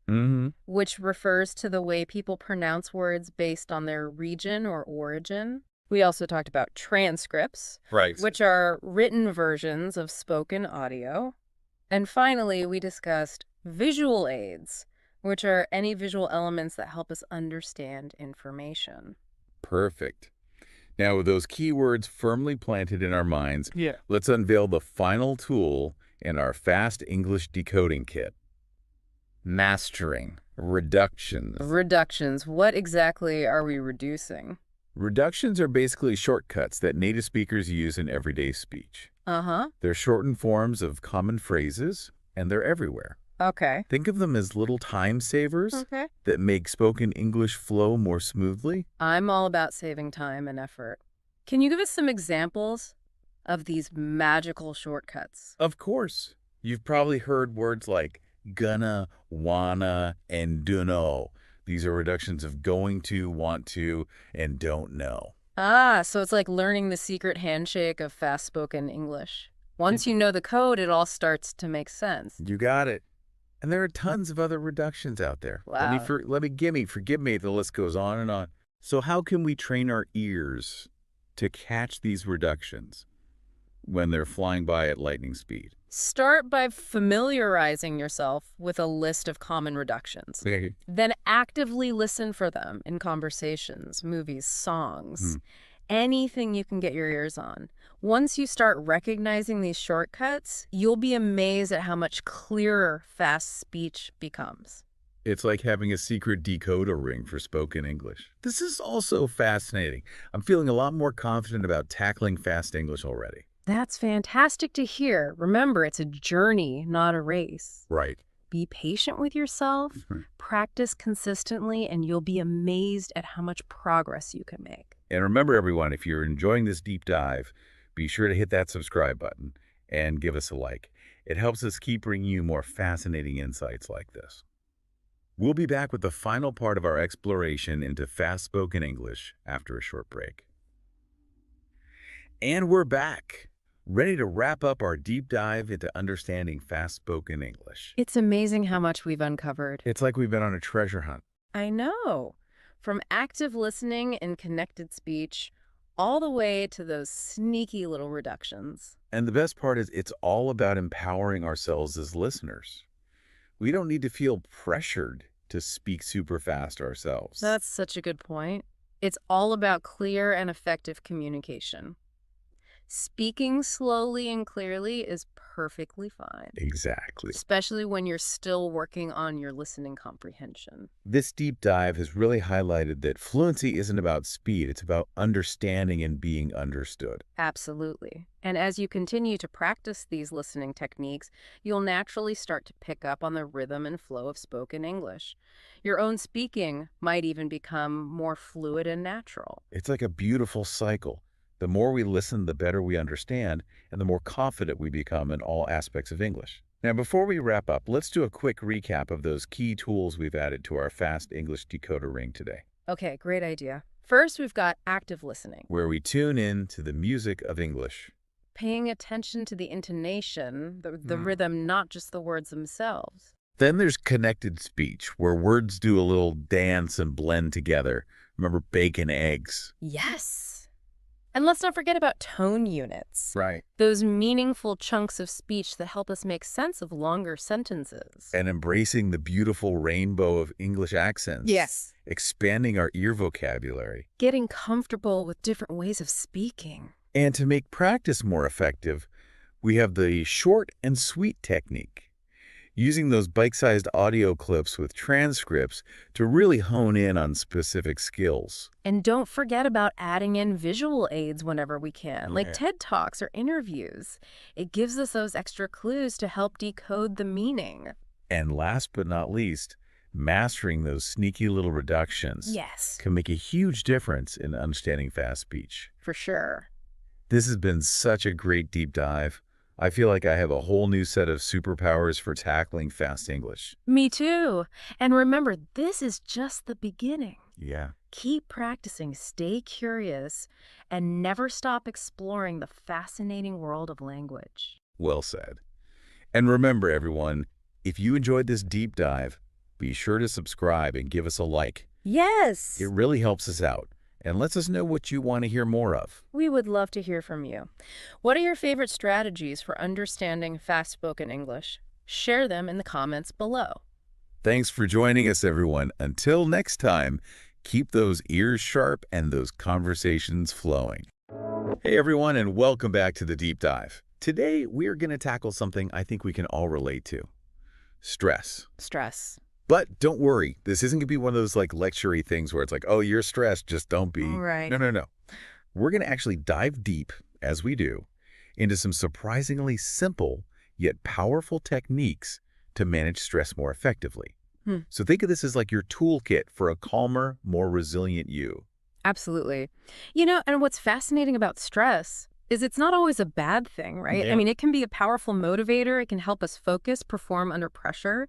which refers to the way people pronounce words based on their region or origin. We also talked about transcripts, Right. which are written versions of spoken audio. And finally, we discussed visual aids, which are any visual elements that help us understand information. Perfect. Now, with those keywords firmly planted in our minds, Yeah. let's unveil the final tool in our fast English decoding kit. Mastering. Reductions. Reductions. What exactly are we reducing? Reductions are basically shortcuts that native speakers use in everyday speech. They're shortened forms of common phrases, and they're everywhere. Okay. Think of them as little time savers that make spoken English flow more smoothly. I'm all about saving time and effort. Can you give us some examples of these magical shortcuts? Of course. You've probably heard words like Gonna, wanna, and dunno. These are reductions of going to, want to, and don't know. Ah, so it's like learning the secret handshake of fast-spoken English. Once you know the code, it all starts to make sense. You got it. And there are tons of other reductions out there. Wow. Forgive me, the list goes on and on. So how can we train our ears to catch these reductions when they're flying by at lightning speed? Start by familiarizing yourself with a list of common reductions. Okay. Then actively listen for them in conversations, movies, songs, anything you can get your ears on. Once you start recognizing these shortcuts, you'll be amazed at how much clearer fast speech becomes. It's like having a secret decoder ring for spoken English. This is also fascinating. I'm feeling a lot more confident about tackling fast English already. That's fantastic to hear. Remember, it's a journey, not a race. Right. Be patient with yourself, practice consistently, and you'll be amazed at how much progress you can make. And remember, everyone, if you're enjoying this deep dive, be sure to hit that subscribe button and give us a like. It helps us keep bringing you more fascinating insights like this. We'll be back with the final part of our exploration into fast-spoken English after a short break. And we're back, ready to wrap up our deep dive into understanding fast-spoken English. It's amazing how much we've uncovered. It's like we've been on a treasure hunt. I know. From active listening and connected speech, all the way to those sneaky little reductions. And the best part is it's all about empowering ourselves as listeners. We don't need to feel pressured to speak super fast ourselves. That's such a good point. It's all about clear and effective communication. Speaking slowly and clearly is perfectly fine. Exactly. Especially when you're still working on your listening comprehension. This deep dive has really highlighted that fluency isn't about speed, it's about understanding and being understood. Absolutely. And as you continue to practice these listening techniques, you'll naturally start to pick up on the rhythm and flow of spoken English. Your own speaking might even become more fluid and natural. It's like a beautiful cycle. The more we listen, the better we understand, and the more confident we become in all aspects of English. Now, before we wrap up, let's do a quick recap of those key tools we've added to our Fast English Decoder Ring today. Okay, great idea. First, we've got active listening. Where we tune in to the music of English. Paying attention to the intonation, the rhythm, not just the words themselves. Then there's connected speech, where words do a little dance and blend together. Remember bacon, eggs. Yes. And let's not forget about tone units. Right. Those meaningful chunks of speech that help us make sense of longer sentences. And embracing the beautiful rainbow of English accents. Yes. Expanding our ear vocabulary. Getting comfortable with different ways of speaking. And to make practice more effective, we have the short and sweet technique. Using those bite-sized audio clips with transcripts to really hone in on specific skills. And don't forget about adding in visual aids whenever we can, like TED Talks or interviews. It gives us those extra clues to help decode the meaning. And last but not least, mastering those sneaky little reductions can make a huge difference in understanding fast speech. For sure. This has been such a great deep dive. I feel like I have a whole new set of superpowers for tackling fast English. Me too. And remember, this is just the beginning. Yeah. Keep practicing, stay curious, and never stop exploring the fascinating world of language. Well said. And remember, everyone, if you enjoyed this deep dive, be sure to subscribe and give us a like. Yes! It really helps us out and lets us know what you want to hear more of. We would love to hear from you. What are your favorite strategies for understanding fast-spoken English? Share them in the comments below. Thanks for joining us, everyone. Until next time, keep those ears sharp and those conversations flowing. Hey, everyone, and welcome back to the Deep Dive. Today, we're going to tackle something I think we can all relate to. Stress. Stress. But don't worry, this isn't going to be one of those lecture-y things where it's like, oh, you're stressed, just don't be. Right. No. We're going to actually dive deep, as we do, into some surprisingly simple yet powerful techniques to manage stress more effectively. So think of this as like your toolkit for a calmer, more resilient you. Absolutely. You know, and what's fascinating about stress is it's not always a bad thing, right? I Yeah. mean, it can be a powerful motivator. It can help us focus, perform under pressure.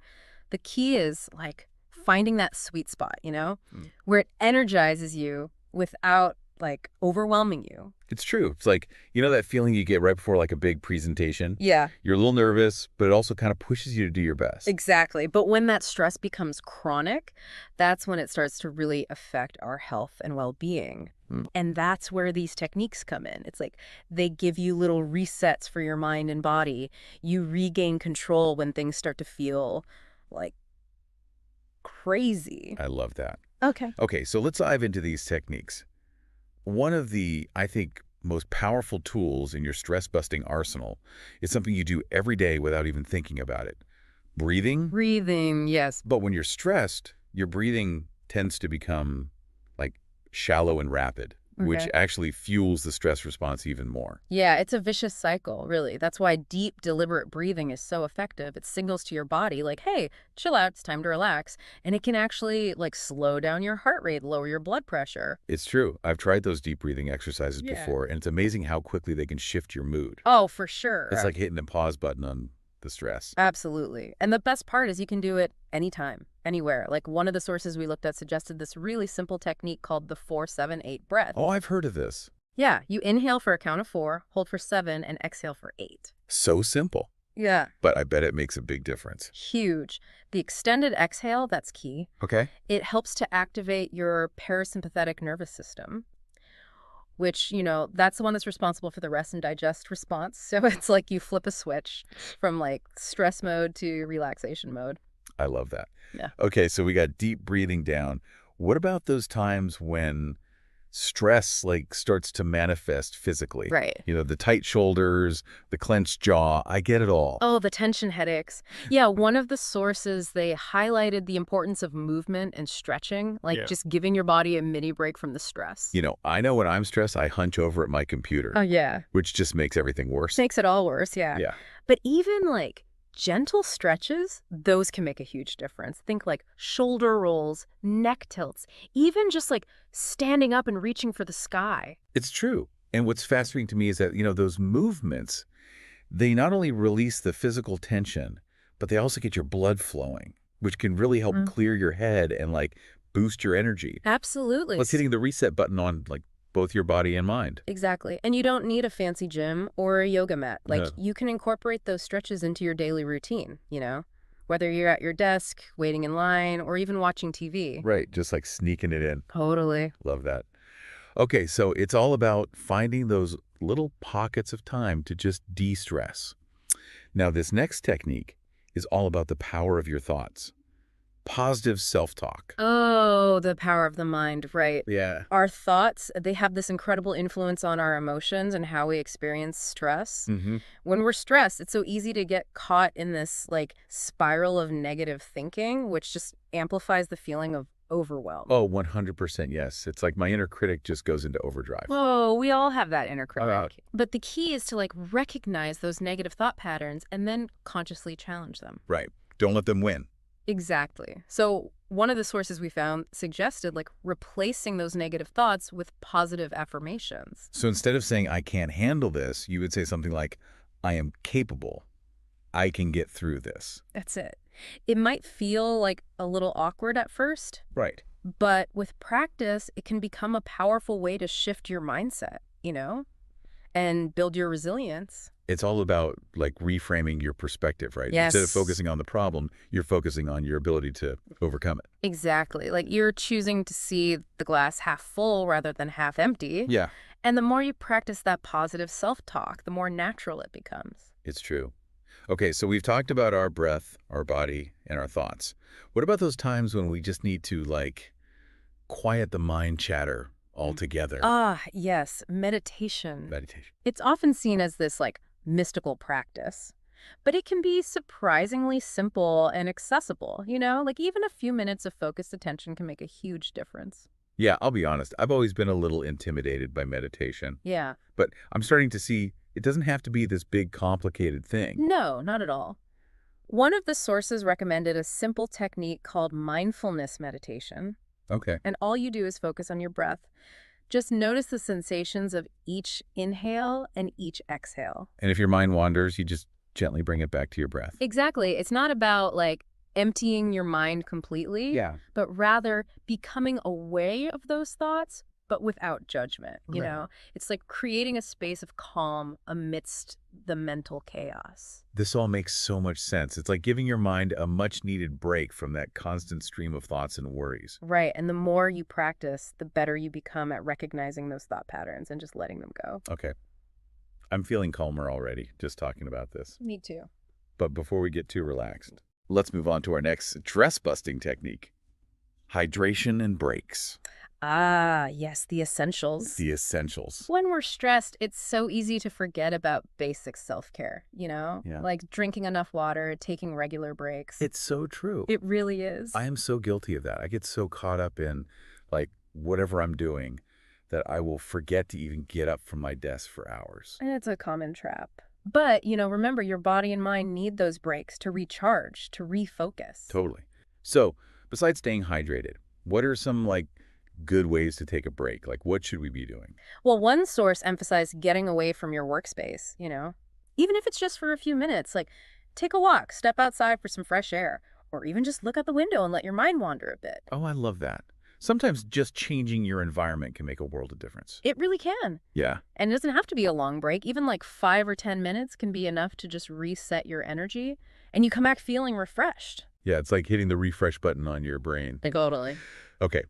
The key is like finding that sweet spot, Mm. where it energizes you without like overwhelming you. It's true. It's like, that feeling you get right before like a big presentation? Yeah, You're a little nervous, but it also kind of pushes you to do your best. exactly. But when that stress becomes chronic, that's when it starts to really affect our health and well-being. Mm. And that's where these techniques come in. It's like they give you little resets for your mind and body. You regain control when things start to feel like crazy. I love that. Okay. Okay, so let's dive into these techniques. One of the, I think, most powerful tools in your stress-busting arsenal is something you do every day without even thinking about it. Breathing. Breathing, yes. But when you're stressed, your breathing tends to become like shallow and rapid, which Okay. actually fuels the stress response even more. Yeah, it's a vicious cycle, really. That's why deep, deliberate breathing is so effective. It signals to your body like, hey, chill out, it's time to relax. And it can actually like slow down your heart rate, lower your blood pressure. It's true. I've tried those deep breathing exercises Yeah. before, and it's amazing how quickly they can shift your mood. Oh, for sure. It's like hitting a pause button on the stress. Absolutely. And the best part is you can do it anytime, anywhere. Like one of the sources we looked at suggested this really simple technique called the 4-7-8 breath. Oh, I've heard of this. Yeah, you inhale for a count of 4, hold for 7, and exhale for 8. So simple, Yeah. but I bet it makes a big difference. Huge. The extended exhale, that's key. Okay. It helps to activate your parasympathetic nervous system, which, that's the one that's responsible for the rest and digest response. So it's like you flip a switch from like stress mode to relaxation mode. I love that. Yeah. Okay, so we got deep breathing down. What about those times when stress like starts to manifest physically? Right. The tight shoulders, the clenched jaw. I get it all. Oh, the tension headaches. Yeah, one of the sources, they highlighted the importance of movement and stretching, like Yeah. just giving your body a mini break from the stress. I know when I'm stressed, I hunch over at my computer, Oh, yeah. which just makes everything worse. Makes it all worse, yeah. Yeah. But even like gentle stretches, those can make a huge difference. Think like shoulder rolls, neck tilts, even just like standing up and reaching for the sky. It's true. And what's fascinating to me is that, those movements, they not only release the physical tension, but they also get your blood flowing, which can really help clear your head and like boost your energy. Absolutely. Plus hitting the reset button on like both your body and mind. Exactly. And you don't need a fancy gym or a yoga mat. Like No. you can incorporate those stretches into your daily routine, whether you're at your desk, waiting in line, or even watching TV. Right. Just like sneaking it in. Totally. Love that. Okay. So it's all about finding those little pockets of time to just de-stress. Now, this next technique is all about the power of your thoughts. Positive self-talk. Oh, the power of the mind, right. Yeah. Our thoughts, they have this incredible influence on our emotions and how we experience stress. Mm-hmm. When we're stressed, it's so easy to get caught in this like spiral of negative thinking, which just amplifies the feeling of overwhelm. Oh, 100% yes. It's like my inner critic just goes into overdrive. Oh, we all have that inner critic. Uh, But the key is to like recognize those negative thought patterns and then consciously challenge them. Right. Don't let them win. Exactly. So one of the sources we found suggested like replacing those negative thoughts with positive affirmations. So instead of saying, I can't handle this, you would say something like, I am capable. I can get through this. That's it. It might feel like a little awkward at first, Right. but with practice, it can become a powerful way to shift your mindset, and build your resilience. It's all about like reframing your perspective, right? Yes. Instead of focusing on the problem, you're focusing on your ability to overcome it. Exactly. Like you're choosing to see the glass half full rather than half empty. Yeah, And the more you practice that positive self-talk, the more natural it becomes. it's true. Okay, so we've talked about our breath, our body, and our thoughts. What about those times when we just need to like quiet the mind chatter altogether? Ah, yes, meditation. Meditation. It's often seen as this like mystical practice, but it can be surprisingly simple and accessible, Like even a few minutes of focused attention can make a huge difference. Yeah, I'll be honest. I've always been a little intimidated by meditation, Yeah. but I'm starting to see it doesn't have to be this big, complicated thing. No, not at all. One of the sources recommended a simple technique called mindfulness meditation, Okay. and all you do is focus on your breath. Just notice the sensations of each inhale and each exhale. And if your mind wanders, you just gently bring it back to your breath. Exactly. It's not about like emptying your mind completely, Yeah. but rather becoming aware of those thoughts, but without judgment. Right. It's like creating a space of calm amidst the mental chaos. This all makes so much sense. It's like giving your mind a much-needed break from that constant stream of thoughts and worries. Right. And the more you practice, the better you become at recognizing those thought patterns and just letting them go. Okay. I'm feeling calmer already just talking about this. Me too. But before we get too relaxed, let's move on to our next stress-busting technique. Hydration and breaks. Ah, yes, the essentials. The essentials. When we're stressed, it's so easy to forget about basic self-care, Yeah. like drinking enough water, taking regular breaks. It's so true. It really is. I am so guilty of that. I get so caught up in, like, whatever I'm doing that I will forget to even get up from my desk for hours. And it's a common trap. But, remember, your body and mind need those breaks to recharge, to refocus. Totally. So, besides staying hydrated, what are some, like, good ways to take a break? Like, what should we be doing? Well, one source emphasized getting away from your workspace, even if it's just for a few minutes, like take a walk, step outside for some fresh air, or even just look out the window and let your mind wander a bit. Oh, I love that. Sometimes just changing your environment can make a world of difference. It really can. Yeah. And it doesn't have to be a long break. Even like 5 or 10 minutes can be enough to just reset your energy, and you come back feeling refreshed. Yeah, it's like hitting the refresh button on your brain. Totally. Okay.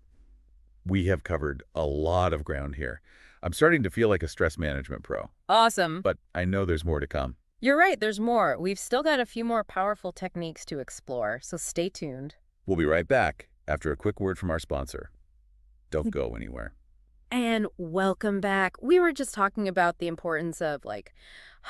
We have covered a lot of ground here. I'm starting to feel like a stress management pro, Awesome. but I know there's more to come. You're right, there's more. We've still got a few more powerful techniques to explore, so stay tuned. We'll be right back after a quick word from our sponsor. Don't go anywhere. And welcome back. We were just talking about the importance of like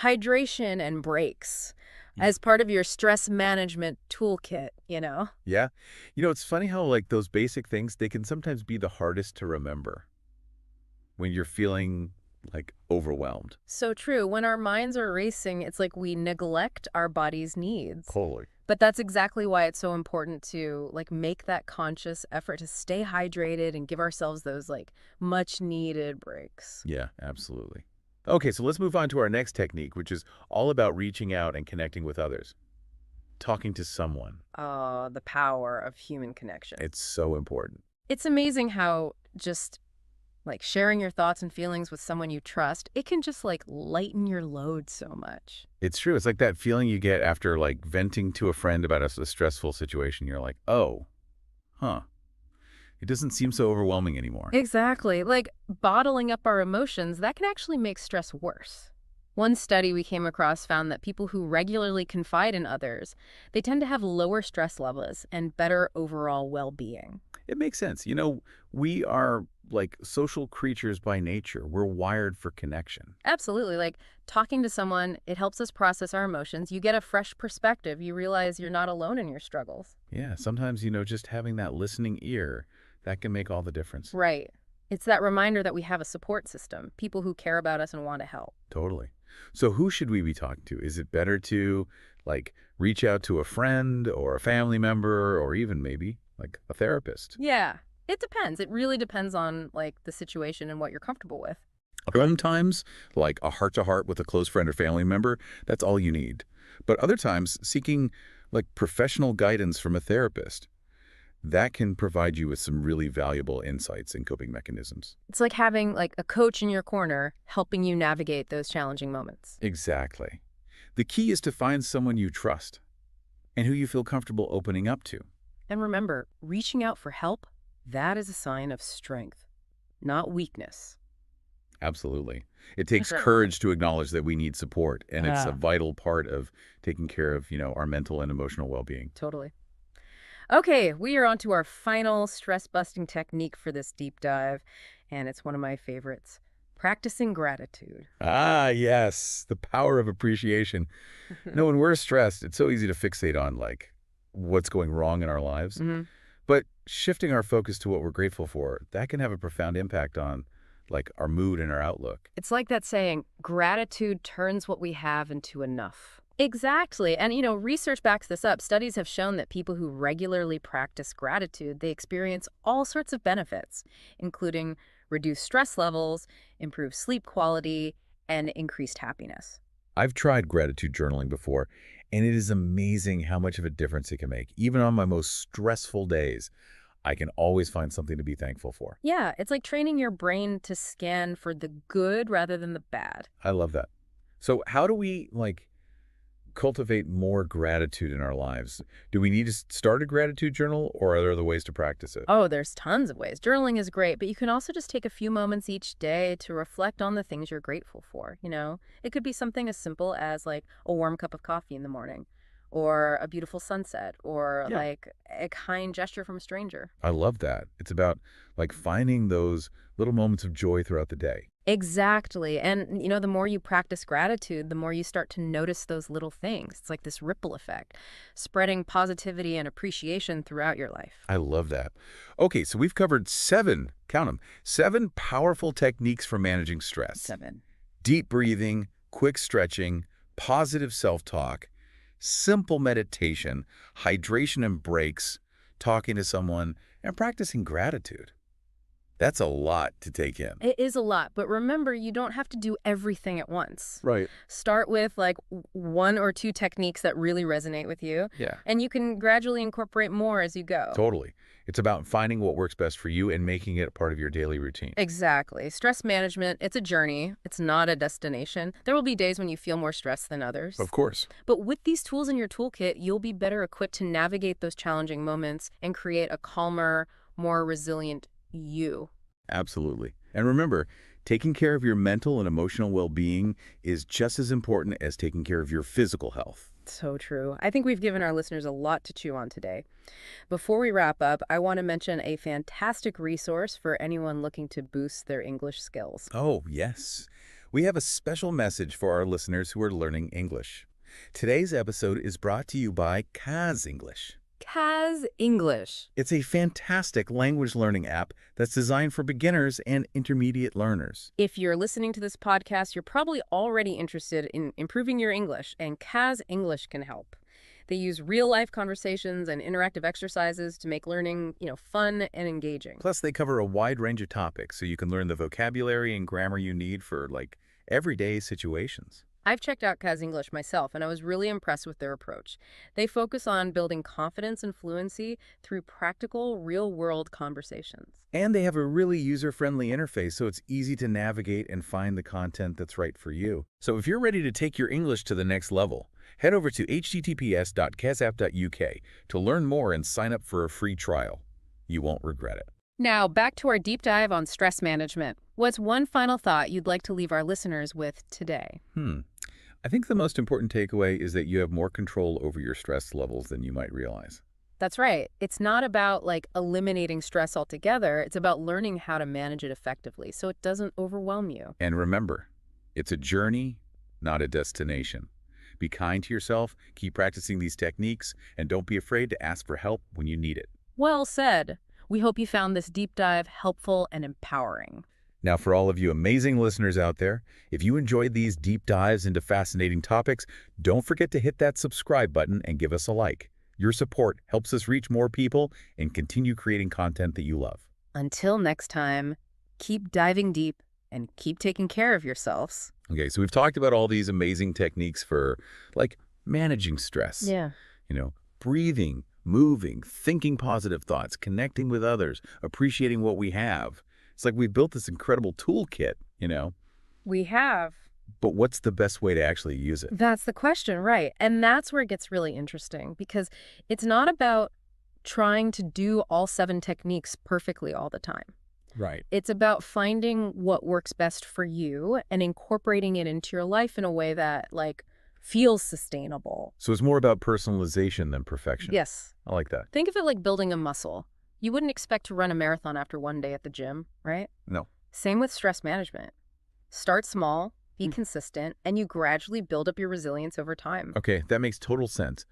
hydration and breaks as part of your stress management toolkit. Yeah? It's funny how, like, those basic things, they can sometimes be the hardest to remember when you're feeling, like, overwhelmed. So true. When our minds are racing, it's like we neglect our body's needs. Totally. But that's exactly why it's so important to like make that conscious effort to stay hydrated and give ourselves those like much needed breaks. Yeah, absolutely. Okay, so let's move on to our next technique, which is all about reaching out and connecting with others. Talking to someone. Oh, the power of human connection. It's so important. It's amazing how just like sharing your thoughts and feelings with someone you trust, it can just like lighten your load so much. It's true. It's like that feeling you get after, like, venting to a friend about a stressful situation. You're like, oh, huh. It doesn't seem so overwhelming anymore. Exactly. Like bottling up our emotions, that can actually make stress worse. One study we came across found that people who regularly confide in others, they tend to have lower stress levels and better overall well-being. It makes sense. We are, like, social creatures by nature. We're wired for connection. Absolutely. Like talking to someone, it helps us process our emotions. You get a fresh perspective. You realize you're not alone in your struggles. Yeah, sometimes, just having that listening ear, that can make all the difference. Right. It's that reminder that we have a support system, people who care about us and want to help. Totally. So who should we be talking to? Is it better to, like, reach out to a friend or a family member or even maybe, like, a therapist? Yeah, it depends. It really depends on, like, the situation and what you're comfortable with. Sometimes, like, a heart-to-heart with a close friend or family member, that's all you need. But other times, seeking, like, professional guidance from a therapist, that can provide you with some really valuable insights and coping mechanisms. It's like having, like, a coach in your corner helping you navigate those challenging moments. Exactly. The key is to find someone you trust and who you feel comfortable opening up to. And remember, reaching out for help, that is a sign of strength, not weakness. Absolutely. It takes courage to acknowledge that we need support, and it's a vital part of taking care of, our mental and emotional well-being. Totally. Okay, we are on to our final stress-busting technique for this deep dive, and it's one of my favorites, practicing gratitude. Ah, yes, the power of appreciation. When we're stressed, it's so easy to fixate on, like, what's going wrong in our lives. But shifting our focus to what we're grateful for, that can have a profound impact on, like, our mood and our outlook. It's like that saying, gratitude turns what we have into enough. Exactly. And, research backs this up. Studies have shown that people who regularly practice gratitude, they experience all sorts of benefits, including reduce stress levels, improve sleep quality, and increased happiness. I've tried gratitude journaling before, and it is amazing how much of a difference it can make. Even on my most stressful days, I can always find something to be thankful for. Yeah, it's like training your brain to scan for the good rather than the bad. I love that. So how do we, cultivate more gratitude in our lives? Do we need to start a gratitude journal, or are there other ways to practice it? Oh, there's tons of ways. Journaling is great, but you can also just take a few moments each day to reflect on the things you're grateful for, you know? It could be something as simple as like a warm cup of coffee in the morning, or a beautiful sunset, or Yeah. like a kind gesture from a stranger. I love that. It's about, finding those little moments of joy throughout the day. Exactly. And, you know, the more you practice gratitude, the more you start to notice those little things. It's like this ripple effect, spreading positivity and appreciation throughout your life. I love that. Okay, so we've covered 7, count them, 7 powerful techniques for managing stress. 7. Deep breathing, quick stretching, positive self-talk, simple meditation, hydration and breaks, talking to someone, and practicing gratitude. That's a lot to take in. It is a lot, but remember, you don't have to do everything at once. Right. Start with like one or two techniques that really resonate with you, Yeah, and you can gradually incorporate more as you go. totally. It's about finding what works best for you and making it a part of your daily routine. Exactly. Stress management, it's a journey. It's not a destination. There will be days when you feel more stressed than others. Of course. But with these tools in your toolkit, you'll be better equipped to navigate those challenging moments and create a calmer, more resilient you. Absolutely. And remember, taking care of your mental and emotional well-being is just as important as taking care of your physical health. So true. I think we've given our listeners a lot to chew on today. Before we wrap up, I want to mention a fantastic resource for anyone looking to boost their English skills. Oh, yes. We have a special message for our listeners who are learning English. Today's episode is brought to you by Kaz English. Kaz English. It's a fantastic language learning app that's designed for beginners and intermediate learners. If you're listening to this podcast, you're probably already interested in improving your English, and Kaz English can help. They use real-life conversations and interactive exercises to make learning, fun and engaging. Plus, they cover a wide range of topics, so you can learn the vocabulary and grammar you need for, everyday situations. I've checked out Kaz English myself, and I was really impressed with their approach. They focus on building confidence and fluency through practical, real-world conversations. And they have a really user-friendly interface, so it's easy to navigate and find the content that's right for you. So if you're ready to take your English to the next level, head over to https://kazapp.uk to learn more and sign up for a free trial. You won't regret it. Now, back to our deep dive on stress management. What's one final thought you'd like to leave our listeners with today? I think the most important takeaway is that you have more control over your stress levels than you might realize. That's right. It's not about eliminating stress altogether. It's about learning how to manage it effectively so it doesn't overwhelm you. And remember, it's a journey, not a destination. Be kind to yourself, keep practicing these techniques, and don't be afraid to ask for help when you need it. Well said. We hope you found this deep dive helpful and empowering. Now, for all of you amazing listeners out there, if you enjoyed these deep dives into fascinating topics, don't forget to hit that subscribe button and give us a like. Your support helps us reach more people and continue creating content that you love. Until next time, keep diving deep and keep taking care of yourselves. Okay, so we've talked about all these amazing techniques for, managing stress. Yeah. Breathing, moving, thinking positive thoughts, connecting with others, appreciating what we have. It's like we've built this incredible toolkit, We have. But what's the best way to actually use it? That's the question, right? And that's where it gets really interesting because it's not about trying to do all 7 techniques perfectly all the time. Right. It's about finding what works best for you and incorporating it into your life in a way that, feels sustainable. So it's more about personalization than perfection. Yes. I like that. Think of it like building a muscle. You wouldn't expect to run a marathon after one day at the gym, right? No. Same with stress management. Start small, be consistent, and you gradually build up your resilience over time. Okay, that makes total sense.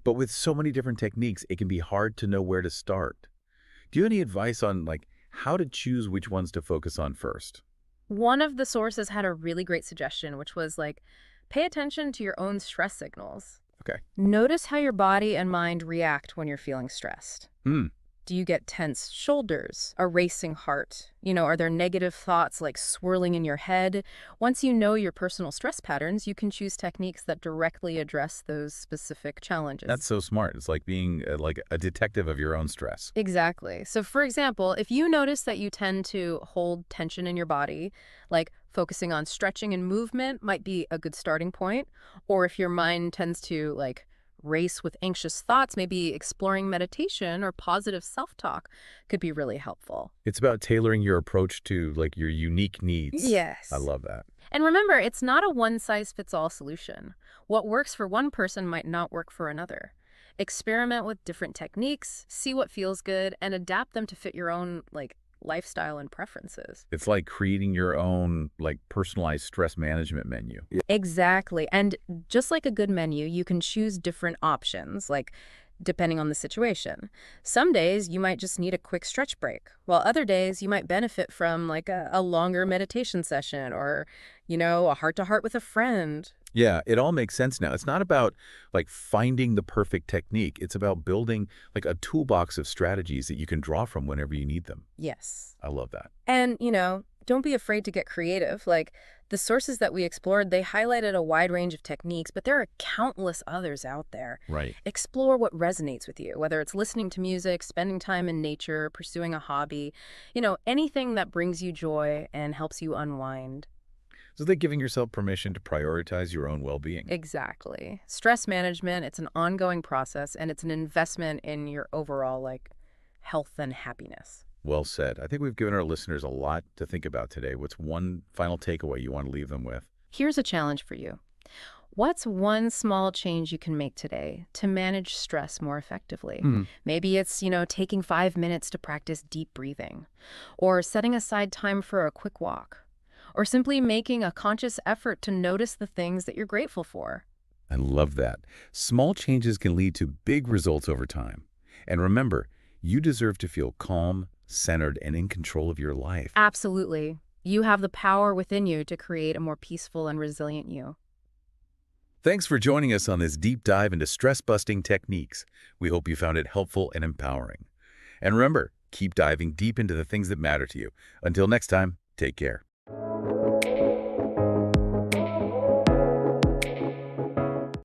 But with so many different techniques, it can be hard to know where to start. Do you have any advice on, how to choose which ones to focus on first? One of the sources had a really great suggestion, which was pay attention to your own stress signals. Okay. Notice how your body and mind react when you're feeling stressed. Do you get tense shoulders, a racing heart? Are there negative thoughts like swirling in your head? Once you know your personal stress patterns, you can choose techniques that directly address those specific That's challenges. so smart. It's like being like a detective of your own stress. Exactly. So, for example, if you notice that you tend to hold tension in your body, like focusing on stretching and movement might be a good starting point. Or if your mind tends to race with anxious thoughts, maybe exploring meditation or positive self-talk could be really helpful. It's about tailoring your approach to like your unique needs. I Yes. love that. And remember, it's not a one-size-fits-all solution. What works for one person might not work for another. Experiment with different techniques, see what feels good, and adapt them to fit your own, lifestyle and preferences. It's like creating your own like personalized stress management menu. Yeah. Exactly. And just like a good menu, you can choose different options, depending on the situation. Some days you might just need a quick stretch break, while other days you might benefit from a longer meditation session or, a heart-to-heart with a friend. Yeah, it all makes sense now. It's not about like finding the perfect technique. It's about building like a toolbox of strategies that you can draw from whenever you need them. Yes. I love that. And, don't be afraid to get creative. Like the sources that we explored, they highlighted a wide range of techniques, but there are countless others out there. Right. Explore what resonates with you, whether it's listening to music, spending time in nature, pursuing a hobby, anything that brings you joy and helps you unwind. So they're giving yourself permission to prioritize your own well-being. Exactly. Stress management, it's an ongoing process and it's an investment in your overall health and happiness. Well said. I think we've given our listeners a lot to think about today. What's one final takeaway you want to leave them with? Here's a challenge for you. What's one small change you can make today to manage stress more effectively? Hmm. Maybe it's, taking 5 minutes to practice deep breathing, or setting aside time for a quick walk, or simply making a conscious effort to notice the things that you're grateful for. I love that. Small changes can lead to big results over time. And remember, you deserve to feel calm, centered, and in control of your life. Absolutely. You have the power within you to create a more peaceful and resilient you. Thanks for joining us on this deep dive into stress-busting techniques. We hope you found it helpful and empowering. And remember, keep diving deep into the things that matter to you. Until next time, take care.